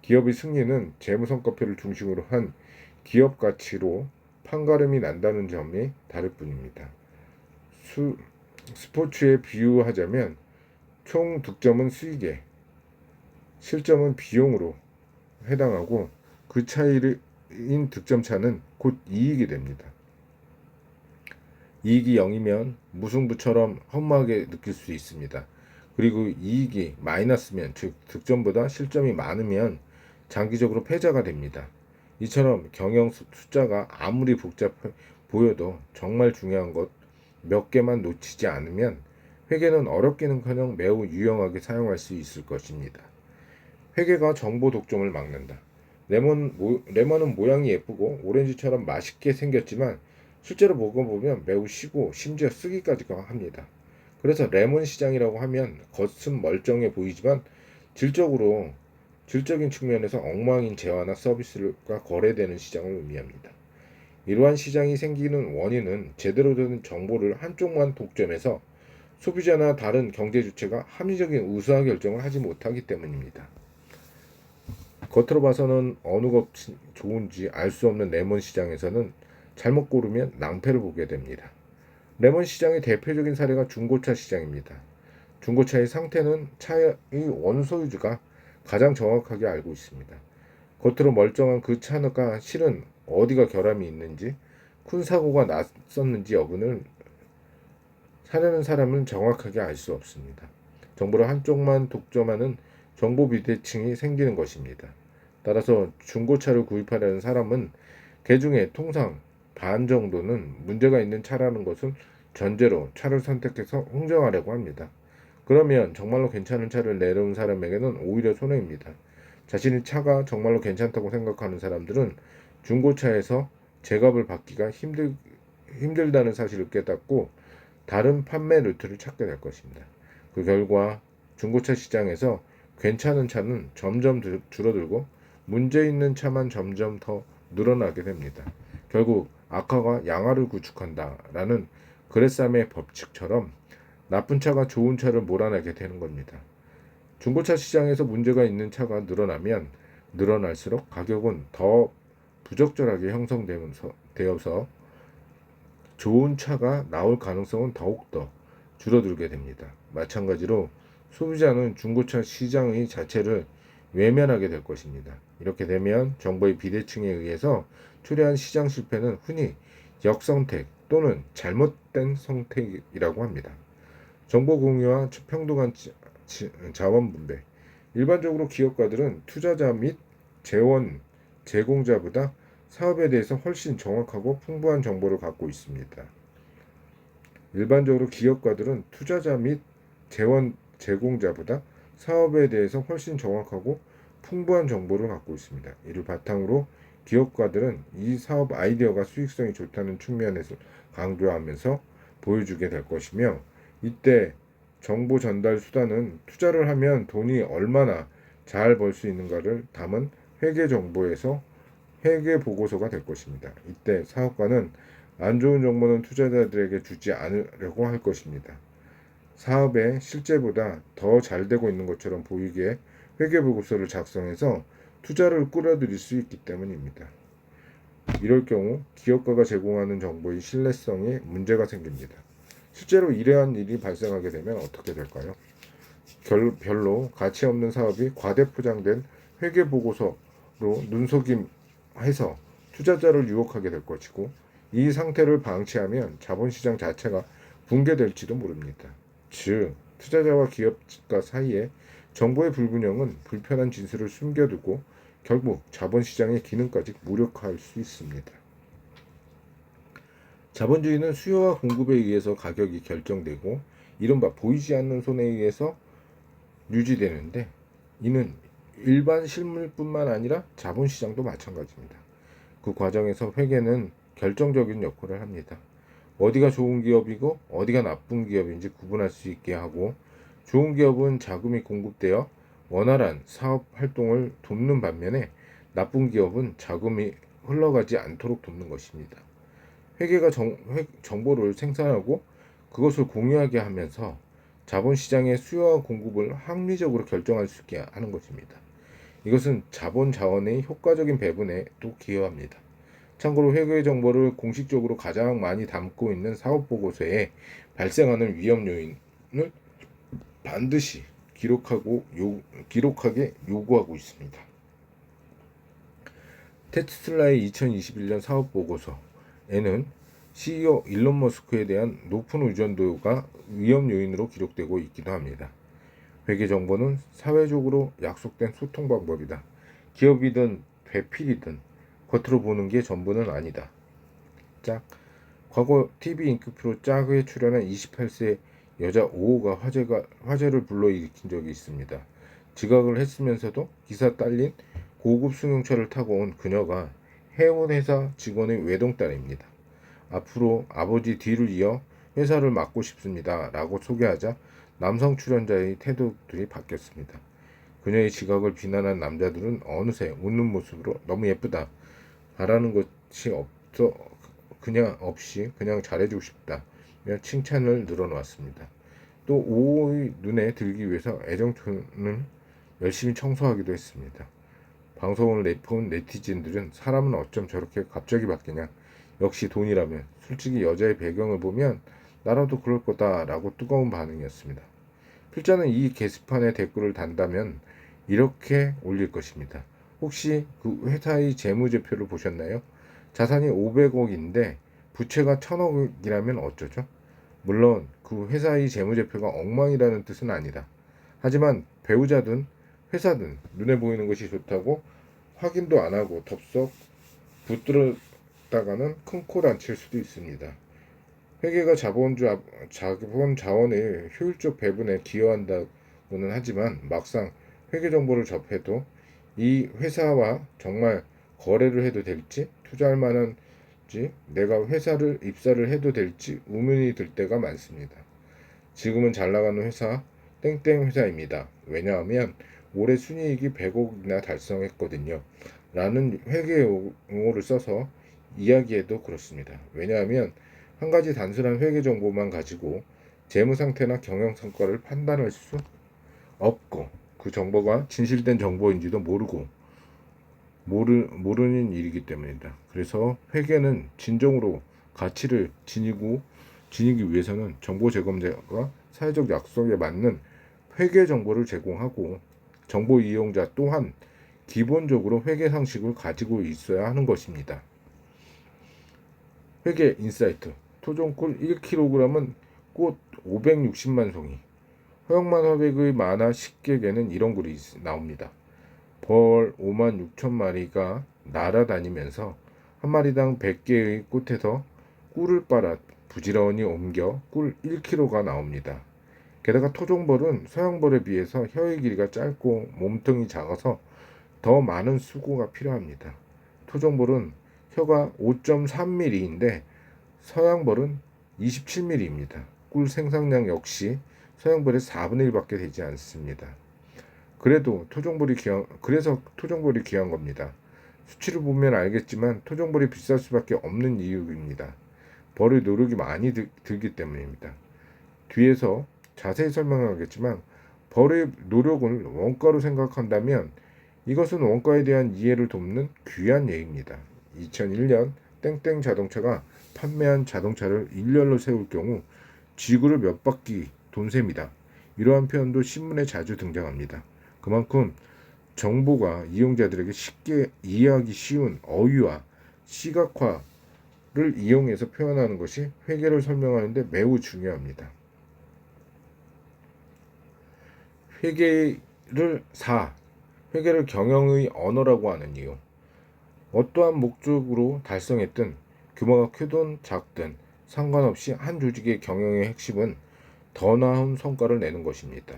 Speaker 1: 기업의 승리는 재무성과표를 중심으로 한 기업 가치로 판가름이 난다는 점이 다를 뿐입니다. 스포츠에 비유하자면 총 득점은 수익에, 실점은 비용으로 해당하고 그 차이인 득점 차는 곧 이익이 됩니다. 이익이 0이면 무승부처럼 허무하게 느낄 수 있습니다. 그리고 이익이 마이너스면 즉 득점보다 실점이 많으면 장기적으로 패자가 됩니다. 이처럼 경영 숫자가 아무리 복잡해 보여도 정말 중요한 것 몇 개만 놓치지 않으면 회계는 어렵기는커녕 매우 유용하게 사용할 수 있을 것입니다. 회계가 정보 독점을 막는다. 레몬은 모양이 예쁘고 오렌지처럼 맛있게 생겼지만 실제로 먹어보면 매우 시고 심지어 쓰기까지 합니다. 그래서 레몬 시장이라고 하면 겉은 멀쩡해 보이지만 질적인 측면에서 엉망인 재화나 서비스가 거래되는 시장을 의미합니다. 이러한 시장이 생기는 원인은 제대로 된 정보를 한쪽만 독점해서 소비자나 다른 경제 주체가 합리적인 우수한 결정을 하지 못하기 때문입니다. 겉으로 봐서는 어느 것이 좋은지 알 수 없는 레몬 시장에서는 잘못 고르면 낭패를 보게 됩니다. 레몬 시장의 대표적인 사례가 중고차 시장입니다. 중고차의 상태는 차의 원소유주가 가장 정확하게 알고 있습니다. 겉으로 멀쩡한 그 차가 실은 어디가 결함이 있는지, 큰 사고가 났었는지 여부는 사려는 사람은 정확하게 알 수 없습니다. 정보를 한쪽만 독점하는 정보 비대칭이 생기는 것입니다. 따라서 중고차를 구입하려는 사람은 개중에 통상 반 정도는 문제가 있는 차라는 것을 전제로 차를 선택해서 흥정하려고 합니다. 그러면 정말로 괜찮은 차를 내놓은 사람에게는 오히려 손해입니다. 자신의 차가 정말로 괜찮다고 생각하는 사람들은 중고차에서 제값을 받기가 힘들다는 사실을 깨닫고 다른 판매 루트를 찾게 될 것입니다. 그 결과 중고차 시장에서 괜찮은 차는 점점 줄어들고 문제 있는 차만 점점 더 늘어나게 됩니다. 결국 악화가 양화를 구축한다라는 그레삼의 법칙처럼 나쁜 차가 좋은 차를 몰아내게 되는 겁니다. 중고차 시장에서 문제가 있는 차가 늘어나면 늘어날수록 가격은 더 부적절하게 형성되어서 좋은 차가 나올 가능성은 더욱더 줄어들게 됩니다. 마찬가지로 소비자는 중고차 시장의 자체를 외면하게 될 것입니다. 이렇게 되면 정보의 비대칭에 의해서 초래한 시장 실패는 흔히 역선택 또는 잘못된 선택이라고 합니다. 정보 공유와 평등한 자원 분배. 일반적으로 기업가들은 투자자 및 재원 제공자보다 사업에 대해서 훨씬 정확하고 풍부한 정보를 갖고 있습니다. 일반적으로 기업가들은 투자자 및 재원 제공자보다 사업에 대해서 훨씬 정확하고 풍부한 정보를 갖고 있습니다. 이를 바탕으로 기업가들은 이 사업 아이디어가 수익성이 좋다는 측면에서 강조하면서 보여주게 될 것이며, 이때 정보 전달 수단은 투자를 하면 돈이 얼마나 잘 벌 수 있는가를 담은 회계 정보에서 회계 보고서가 될 것입니다. 이때 사업가는 안 좋은 정보는 투자자들에게 주지 않으려고 할 것입니다. 사업에 실제보다 더 잘 되고 있는 것처럼 보이게 회계 보고서를 작성해서 투자를 끌어들일 수 있기 때문입니다. 이럴 경우 기업가가 제공하는 정보의 신뢰성에 문제가 생깁니다. 실제로 이러한 일이 발생하게 되면 어떻게 될까요? 별로 가치 없는 사업이 과대포장된 회계보고서로 눈속임해서 투자자를 유혹하게 될 것이고, 이 상태를 방치하면 자본시장 자체가 붕괴될지도 모릅니다. 즉, 투자자와 기업가 사이에 정보의 불균형은 불편한 진술을 숨겨두고 결국 자본시장의 기능까지 무력화할 수 있습니다. 자본주의는 수요와 공급에 의해서 가격이 결정되고 이른바 보이지 않는 손에 의해서 유지되는데, 이는 일반 실물뿐만 아니라 자본시장도 마찬가지입니다. 그 과정에서 회계는 결정적인 역할을 합니다. 어디가 좋은 기업이고 어디가 나쁜 기업인지 구분할 수 있게 하고, 좋은 기업은 자금이 공급되어 원활한 사업 활동을 돕는 반면에 나쁜 기업은 자금이 흘러가지 않도록 돕는 것입니다. 회계가 정보를 생산하고 그것을 공유하게 하면서 자본시장의 수요와 공급을 합리적으로 결정할 수 있게 하는 것입니다. 이것은 자본 자원의 효과적인 배분에도 기여합니다. 참고로 회계 정보를 공식적으로 가장 많이 담고 있는 사업보고서에 발생하는 위험 요인을 반드시 기록하게 요구하고 있습니다. 테슬라의 2021년 사업보고서에는 CEO 일론 머스크에 대한 높은 의존도가 위험 요인으로 기록되고 있기도 합니다. 회계 정보는 사회적으로 약속된 소통 방법이다. 기업이든 배필이든 겉으로 보는 게 전부는 아니다. 짝. 과거 TV 인기 프로 짝에 출연한 28세 여자 5호가 화제를 불러일으킨 적이 있습니다. 지각을 했으면서도 기사 딸린 고급 승용차를 타고 온 그녀가 해운 회사 직원의 외동딸입니다. 앞으로 아버지 뒤를 이어 회사를 맡고 싶습니다 라고 소개하자 남성 출연자의 태도들이 바뀌었습니다. 그녀의 지각을 비난한 남자들은 어느새 웃는 모습으로 너무 예쁘다, 바라는 것이 그냥 잘해주고 싶다 며 칭찬을 늘어놓았습니다. 또 5호의 눈에 들기 위해서 애정촌을 열심히 청소하기도 했습니다. 방송을 본 네티즌들은 사람은 어쩜 저렇게 갑자기 바뀌냐, 역시 돈이라면, 솔직히 여자의 배경을 보면 나라도 그럴 거다 라고 뜨거운 반응이었습니다. 필자는 이 게시판에 댓글을 단다면 이렇게 올릴 것입니다. 혹시 그 회사의 재무제표를 보셨나요? 자산이 500억인데 부채가 1000억이라면 어쩌죠? 물론 그 회사의 재무제표가 엉망이라는 뜻은 아니다. 하지만 배우자든 회사든 눈에 보이는 것이 좋다고 확인도 안 하고 덥석 붙들었다가는 큰 코 다칠 수도 있습니다. 회계가 자본 자원의 효율적 배분에 기여한다고는 하지만 막상 회계 정보를 접해도 이 회사와 정말 거래를 해도 될지, 투자할 만한지, 내가 회사를 입사를 해도 될지 의문이 들 때가 많습니다. 지금은 잘 나가는 회사 땡땡 회사입니다. 왜냐하면 올해 순이익이 100억이나 달성했거든요. 라는 회계 용어를 써서 이야기해도 그렇습니다. 왜냐하면 한 가지 단순한 회계 정보만 가지고 재무 상태나 경영 성과를 판단할 수 없고, 그 정보가 진실된 정보인지도 모르는 일이기 때문이다. 그래서 회계는 진정으로 가치를 지니기 위해서는 정보 제공자가 사회적 약속에 맞는 회계 정보를 제공하고, 정보 이용자 또한 기본적으로 회계 상식을 가지고 있어야 하는 것입니다. 회계 인사이트. 토종꿀 1kg은 꽃 560만 송이. 허영만 화백의 만화 10개에는 이런 글이 나옵니다. 벌 5만 6천 마리가 날아다니면서 한 마리당 100개의 꽃에서 꿀을 빨아 부지런히 옮겨 꿀 1kg가 나옵니다. 게다가 토종벌은 서양벌에 비해서 혀의 길이가 짧고 몸통이 작아서 더 많은 수고가 필요합니다. 토종벌은 혀가 5.3mm인데 서양벌은 27mm입니다. 꿀 생산량 역시 서양벌의 4분의 1밖에 되지 않습니다. 그래서 토종벌이 귀한 겁니다. 수치를 보면 알겠지만 토종벌이 비쌀 수밖에 없는 이유입니다. 벌의 노력이 많이 들기 때문입니다. 뒤에서 자세히 설명하겠지만 벌의 노력을 원가로 생각한다면 이것은 원가에 대한 이해를 돕는 귀한 예입니다. 2001년 땡땡 자동차가 판매한 자동차를 일렬로 세울 경우 지구를 몇 바퀴 돈 셈이다. 이러한 표현도 신문에 자주 등장합니다. 그만큼 정보가 이용자들에게 쉽게 이해하기 쉬운 어휘와 시각화를 이용해서 표현하는 것이 회계를 설명하는 데 매우 중요합니다. 회계를 경영의 언어라고 하는 이유. 어떠한 목적으로 달성했든 규모가 크든 작든 상관없이 한 조직의 경영의 핵심은 더 나은 성과를 내는 것입니다.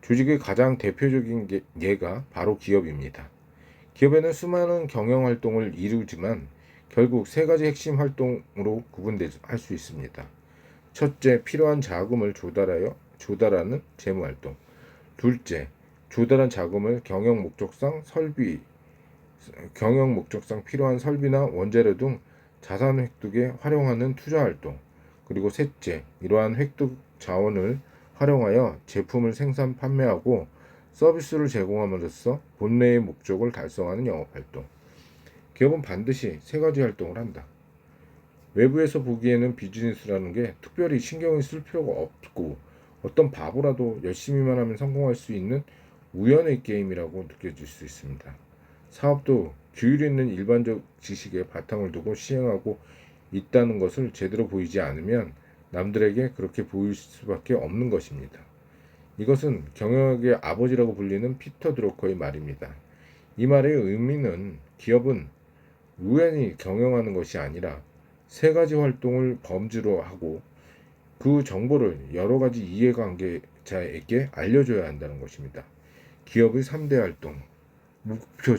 Speaker 1: 조직의 가장 대표적인 예가 바로 기업입니다. 기업에는 수많은 경영 활동을 이루지만 결국 세 가지 핵심 활동으로 구분할 수 있습니다. 첫째, 필요한 자금을 조달하는 재무 활동. 둘째, 조달한 자금을 경영 목적상 필요한 설비나 원재료 등 자산 획득에 활용하는 투자 활동. 그리고 셋째, 이러한 획득 자원을 활용하여 제품을 생산 판매하고 서비스를 제공함으로써 본래의 목적을 달성하는 영업 활동. 기업은 반드시 세 가지 활동을 한다. 외부에서 보기에는 비즈니스라는 게 특별히 신경을 쓸 필요가 없고 어떤 바보라도 열심히만 하면 성공할 수 있는 우연의 게임이라고 느껴질 수 있습니다. 사업도 규율 있는 일반적 지식에 바탕을 두고 시행하고 있다는 것을 제대로 보이지 않으면 남들에게 그렇게 보일 수밖에 없는 것입니다. 이것은 경영학의 아버지라고 불리는 피터 드러커의 말입니다. 이 말의 의미는 기업은 우연히 경영하는 것이 아니라 세 가지 활동을 범주로 하고 그 정보를 여러 가지 이해관계자에게 알려줘야 한다는 것입니다. 기업의 3대 활동, 목표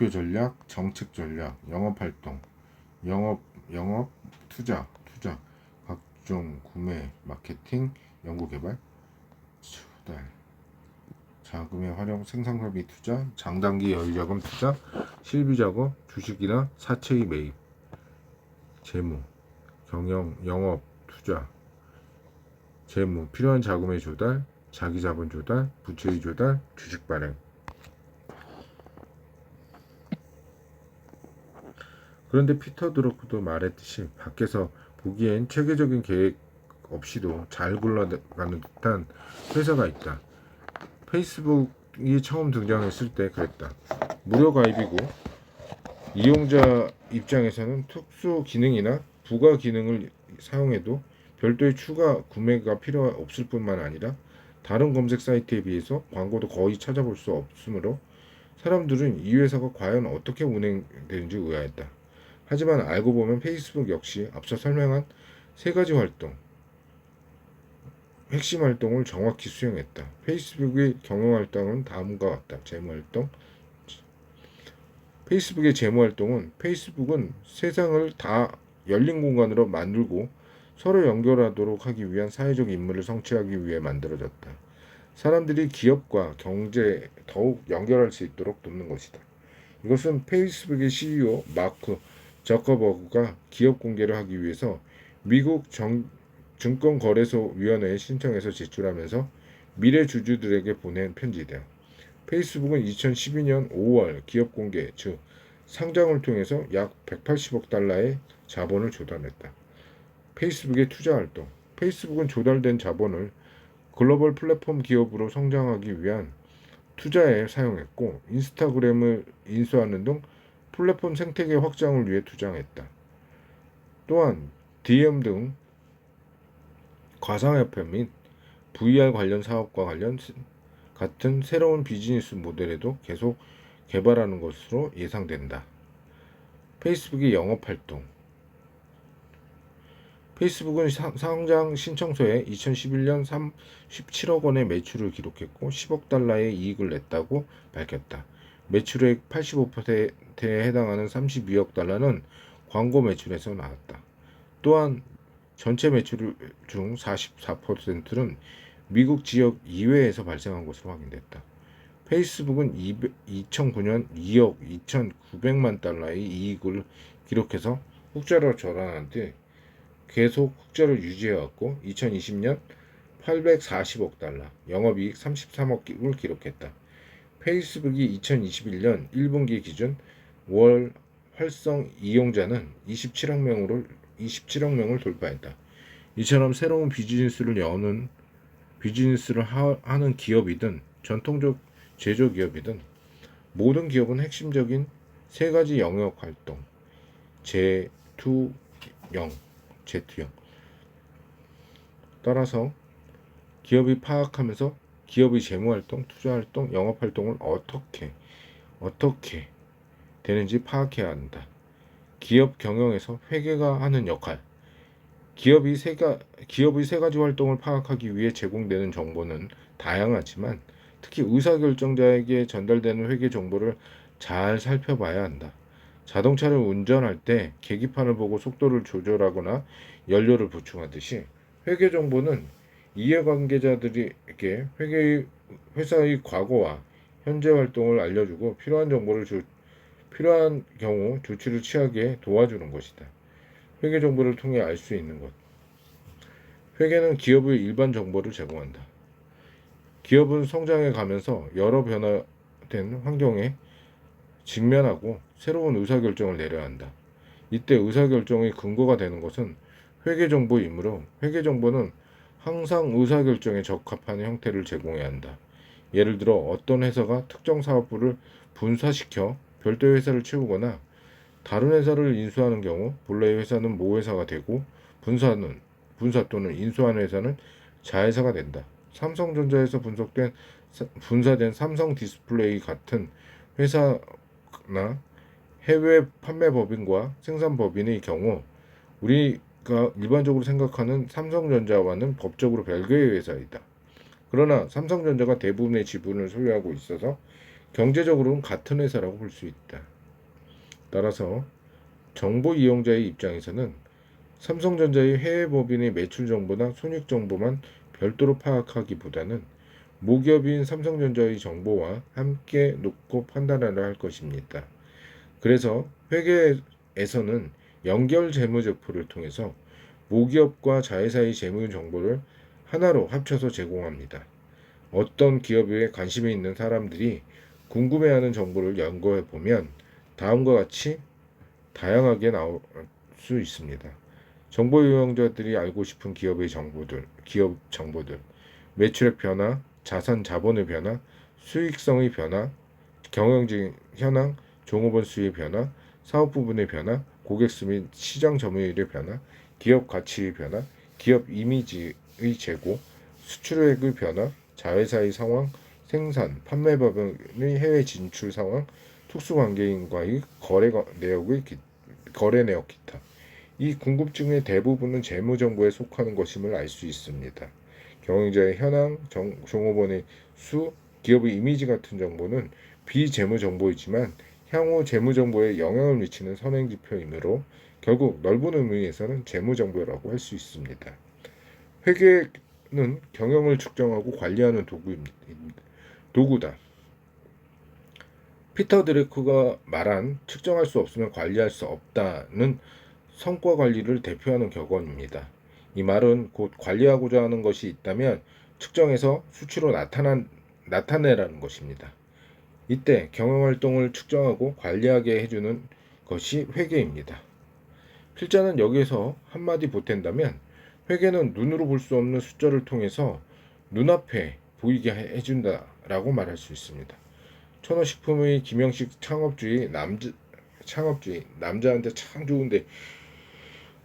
Speaker 1: 전략, 정책 전략, 영업 활동, 영업, 투자, 각종 구매, 마케팅, 연구 개발, 조달, 자금의 활용, 생산설비 투자, 장단기 여유자금 투자, 실비 작업, 주식이나 사채의 매입, 재무, 영업, 투자, 재무, 필요한 자금의 조달, 자기 자본 조달, 부채의 조달, 주식 발행. 그런데 피터 드러커도 말했듯이 밖에서 보기엔 체계적인 계획 없이도 잘 굴러가는 듯한 회사가 있다. 페이스북이 처음 등장했을 때 그랬다. 무료 가입이고 이용자 입장에서는 특수 기능이나 부가 기능을 사용해도 별도의 추가 구매가 필요 없을 뿐만 아니라 다른 검색 사이트에 비해서 광고도 거의 찾아볼 수 없으므로 사람들은 이 회사가 과연 어떻게 운행되는지 의아했다. 하지만 알고 보면 페이스북 역시 앞서 설명한 세 가지 핵심 활동을 정확히 수행했다. 페이스북의 경영 활동은 다음과 같다. 재무 활동. 페이스북의 재무 활동은 페이스북은 세상을 다 열린 공간으로 만들고 서로 연결하도록 하기 위한 사회적 임무를 성취하기 위해 만들어졌다. 사람들이 기업과 경제에 더욱 연결할 수 있도록 돕는 것이다. 이것은 페이스북의 CEO 마크 저커버그가 기업 공개를 하기 위해서 미국 증권거래소위원회에 신청해서 제출하면서 미래 주주들에게 보낸 편지다. 페이스북은 2012년 5월 기업 공개, 즉 상장을 통해서 약 180억 달러의 자본을 조달했다. 페이스북의 투자 활동. 페이스북은 조달된 자본을 글로벌 플랫폼 기업으로 성장하기 위한 투자에 사용했고 인스타그램을 인수하는 등 플랫폼 생태계 확장을 위해 투자했다. 또한 DM 등 가상화폐 및 VR 관련 사업과 같은 새로운 비즈니스 모델에도 계속 개발하는 것으로 예상된다. 페이스북의 영업활동. 페이스북은 상장 신청서에 2011년 17억 원의 매출을 기록했고 10억 달러의 이익을 냈다고 밝혔다. 매출액 85%에 해당하는 32억 달러는 광고 매출에서 나왔다. 또한 전체 매출 중 44%는 미국 지역 이외에서 발생한 것으로 확인됐다. 페이스북은 2009년 2억 2,900만 달러의 이익을 기록해서 흑자로 전환한 뒤 계속 흑자를 유지해왔고 2020년 840억 달러, 영업이익 33억을 기록했다. 페이스북이 2021년 1분기 기준 월 활성 이용자는 27억 명을 돌파했다. 이처럼 새로운 비즈니스를 하는 기업이든 전통적 제조기업이든 모든 기업은 핵심적인 세 가지 영역 활동, 제투형 따라서 기업이 파악하면서 기업의 재무활동, 투자활동, 영업활동을 어떻게 되는지 파악해야 한다. 기업 경영에서 회계가 하는 역할. 기업의 세 가지 활동을 파악하기 위해 제공되는 정보는 다양하지만 특히 의사결정자에게 전달되는 회계 정보를 잘 살펴봐야 한다. 자동차를 운전할 때 계기판을 보고 속도를 조절하거나 연료를 보충하듯이 회계 정보는 이해관계자들에게 회사의 과거와 현재 활동을 알려주고 필요한 경우 조치를 취하게 도와주는 것이다. 회계 정보를 통해 알 수 있는 것. 회계는 기업의 일반 정보를 제공한다. 기업은 성장해 가면서 여러 변화된 환경에 직면하고 새로운 의사결정을 내려야 한다. 이때 의사결정의 근거가 되는 것은 회계정보이므로 회계정보는 항상 의사결정에 적합한 형태를 제공해야 한다. 예를 들어 어떤 회사가 특정 사업부를 분사시켜 별도의 회사를 채우거나 다른 회사를 인수하는 경우 본래의 회사는 모회사가 되고 분사 또는 인수한 회사는 자회사가 된다. 삼성전자에서 분사된 삼성 디스플레이 같은 회사나 해외 판매 법인과 생산 법인의 경우 우리가 일반적으로 생각하는 삼성전자와는 법적으로 별개의 회사이다. 그러나 삼성전자가 대부분의 지분을 소유하고 있어서 경제적으로는 같은 회사라고 볼 수 있다. 따라서 정보 이용자의 입장에서는 삼성전자의 해외 법인의 매출 정보나 손익 정보만 별도로 파악하기보다는 모기업인 삼성전자의 정보와 함께 놓고 판단하려 할 것입니다. 그래서 회계에서는 연결 재무제표를 통해서 모기업과 자회사의 재무 정보를 하나로 합쳐서 제공합니다. 어떤 기업에 관심이 있는 사람들이 궁금해하는 정보를 연구해 보면 다음과 같이 다양하게 나올 수 있습니다. 정보 이용자들이 알고 싶은 기업 정보들, 매출액 변화, 자산 자본의 변화, 수익성의 변화, 경영진 현황, 종업원 수의 변화, 사업 부분의 변화, 고객 수 및 시장 점유율의 변화, 기업 가치의 변화, 기업 이미지의 제고, 수출액의 변화, 자회사의 상황, 생산, 판매 법인의 해외 진출 상황, 특수관계인과의 거래 내역 기타. 이 궁금증의 대부분은 재무정보에 속하는 것임을 알 수 있습니다. 경영자의 현황, 종업원의 수, 기업의 이미지 같은 정보는 비재무정보이지만 향후 재무정보에 영향을 미치는 선행지표이므로 결국 넓은 의미에서는 재무정보라고 할 수 있습니다. 회계는 경영을 측정하고 관리하는 도구다. 피터 드래커가 말한 측정할 수 없으면 관리할 수 없다는 성과 관리를 대표하는 격언입니다. 이 말은 곧 관리하고자 하는 것이 있다면 측정해서 수치로 나타내라는 것입니다. 이때 경영활동을 측정하고 관리하게 해주는 것이 회계입니다. 필자는 여기에서 한마디 보탠다면 회계는 눈으로 볼 수 없는 숫자를 통해서 눈앞에 보이게 해준다라고 말할 수 있습니다. 천호식품의 김영식 남자한테 참 좋은데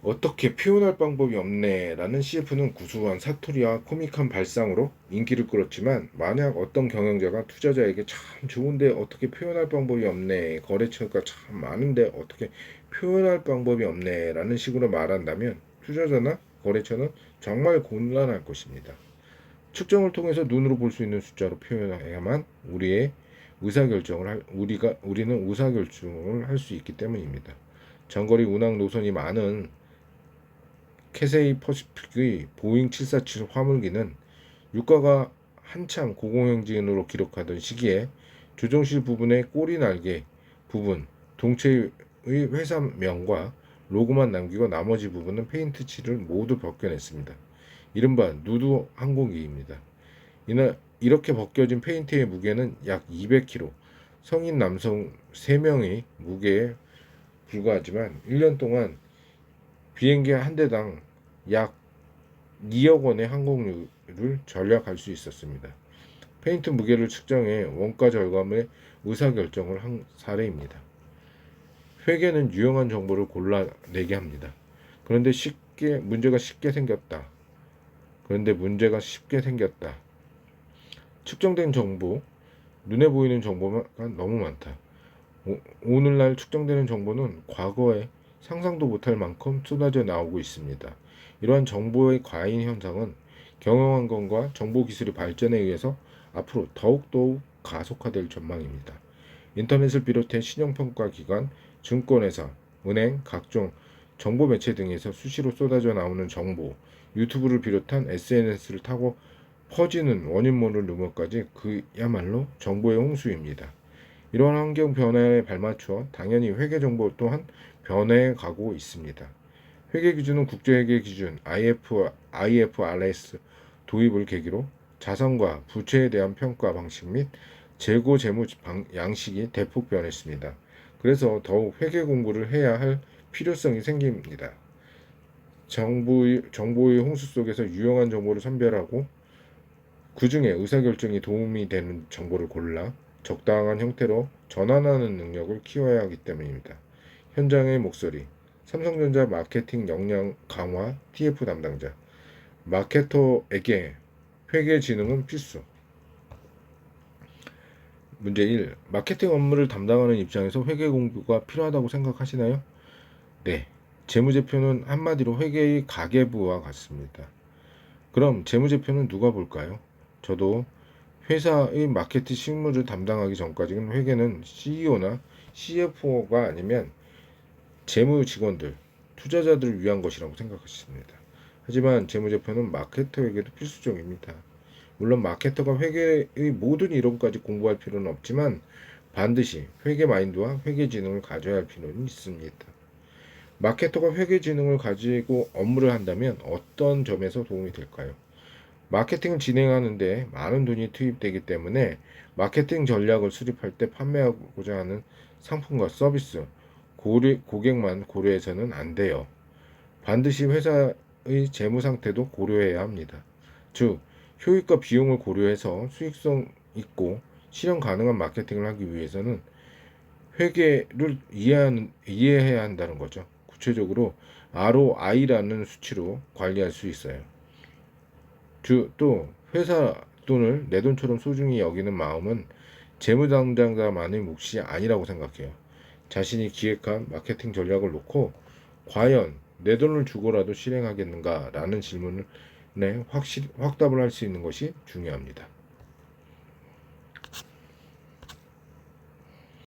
Speaker 1: 어떻게 표현할 방법이 없네라는 CF는 구수한 사투리와 코믹한 발상으로 인기를 끌었지만 만약 어떤 경영자가 투자자에게 참 좋은데 어떻게 표현할 방법이 없네, 거래처가 참 많은데 어떻게 표현할 방법이 없네라는 식으로 말한다면 투자자나 거래처는 정말 곤란할 것입니다. 측정을 통해서 눈으로 볼 수 있는 숫자로 표현해야만 우리는 의사결정을 할 수 있기 때문입니다. 장거리 운항 노선이 많은 캐세이 퍼시픽의 보잉 747 화물기는 유가가 한참 고공행진으로 기록하던 시기에 조종실 부분의 꼬리 날개 부분 동체의 회사명과 로고만 남기고 나머지 부분은 페인트 칠을 모두 벗겨냈습니다. 이른바 누드 항공기입니다. 이렇게 벗겨진 페인트의 무게는 약 200kg, 성인 남성 3명의 무게에 불과하지만 1년 동안 비행기 한 대당 약 2억 원의 항공료를 절약할 수 있었습니다. 페인트 무게를 측정해 원가 절감의 의사결정을 한 사례입니다. 회계는 유용한 정보를 골라내게 합니다. 그런데 문제가 쉽게 생겼다. 측정된 정보, 눈에 보이는 정보가 너무 많다. 오늘날 측정되는 정보는 과거에 상상도 못할 만큼 쏟아져 나오고 있습니다. 이러한 정보의 과잉 현상은 경영환경과 정보기술의 발전에 의해서 앞으로 더욱 가속화될 전망입니다. 인터넷을 비롯해 신용평가기관, 증권회사, 은행, 각종 정보매체 등에서 수시로 쏟아져 나오는 정보, 유튜브를 비롯한 SNS를 타고 퍼지는 원인 모를 루머까지 그야말로 정보의 홍수입니다. 이러한 환경 변화에 발맞추어 당연히 회계 정보 또한 변해에 가고 있습니다. 회계 기준은 국제회계 기준 IFRS 도입을 계기로 자산과 부채에 대한 평가 방식 및 재고 재무 양식이 대폭 변했습니다. 그래서 더욱 회계 공부를 해야 할 필요성이 생깁니다. 정보의 홍수 속에서 유용한 정보를 선별하고 그 중에 의사결정에 도움이 되는 정보를 골라 적당한 형태로 전환하는 능력을 키워야 하기 때문입니다. 현장의 목소리, 삼성전자 마케팅 역량 강화 TF 담당자, 마케터에게 회계 지능은 필수. 문제 1. 마케팅 업무를 담당하는 입장에서 회계 공부가 필요하다고 생각하시나요? 네. 재무제표는 한마디로 회계의 가계부와 같습니다. 그럼 재무제표는 누가 볼까요? 저도 회사의 마케팅 실무를 담당하기 전까지는 회계는 CEO나 CFO가 아니면 재무 직원들, 투자자들을 위한 것이라고 생각했습니다. 하지만 재무제표는 마케터에게도 필수적입니다. 물론 마케터가 회계의 모든 이론까지 공부할 필요는 없지만 반드시 회계 마인드와 회계 지능을 가져야 할 필요는 있습니다. 마케터가 회계 지능을 가지고 업무를 한다면 어떤 점에서 도움이 될까요? 마케팅을 진행하는데 많은 돈이 투입되기 때문에 마케팅 전략을 수립할 때 판매하고자 하는 상품과 서비스, 고객만 고려해서는 안 돼요. 반드시 회사의 재무 상태도 고려해야 합니다. 즉, 효익과 비용을 고려해서 수익성 있고 실현 가능한 마케팅을 하기 위해서는 회계를 이해해야 한다는 거죠. 구체적으로 ROI라는 수치로 관리할 수 있어요. 또 회사 돈을 내 돈처럼 소중히 여기는 마음은 재무당장자만의 몫이 아니라고 생각해요. 자신이 기획한 마케팅 전략을 놓고 과연 내 돈을 주고라도 실행하겠는가라는 질문에 확답을 할 수 있는 것이 중요합니다.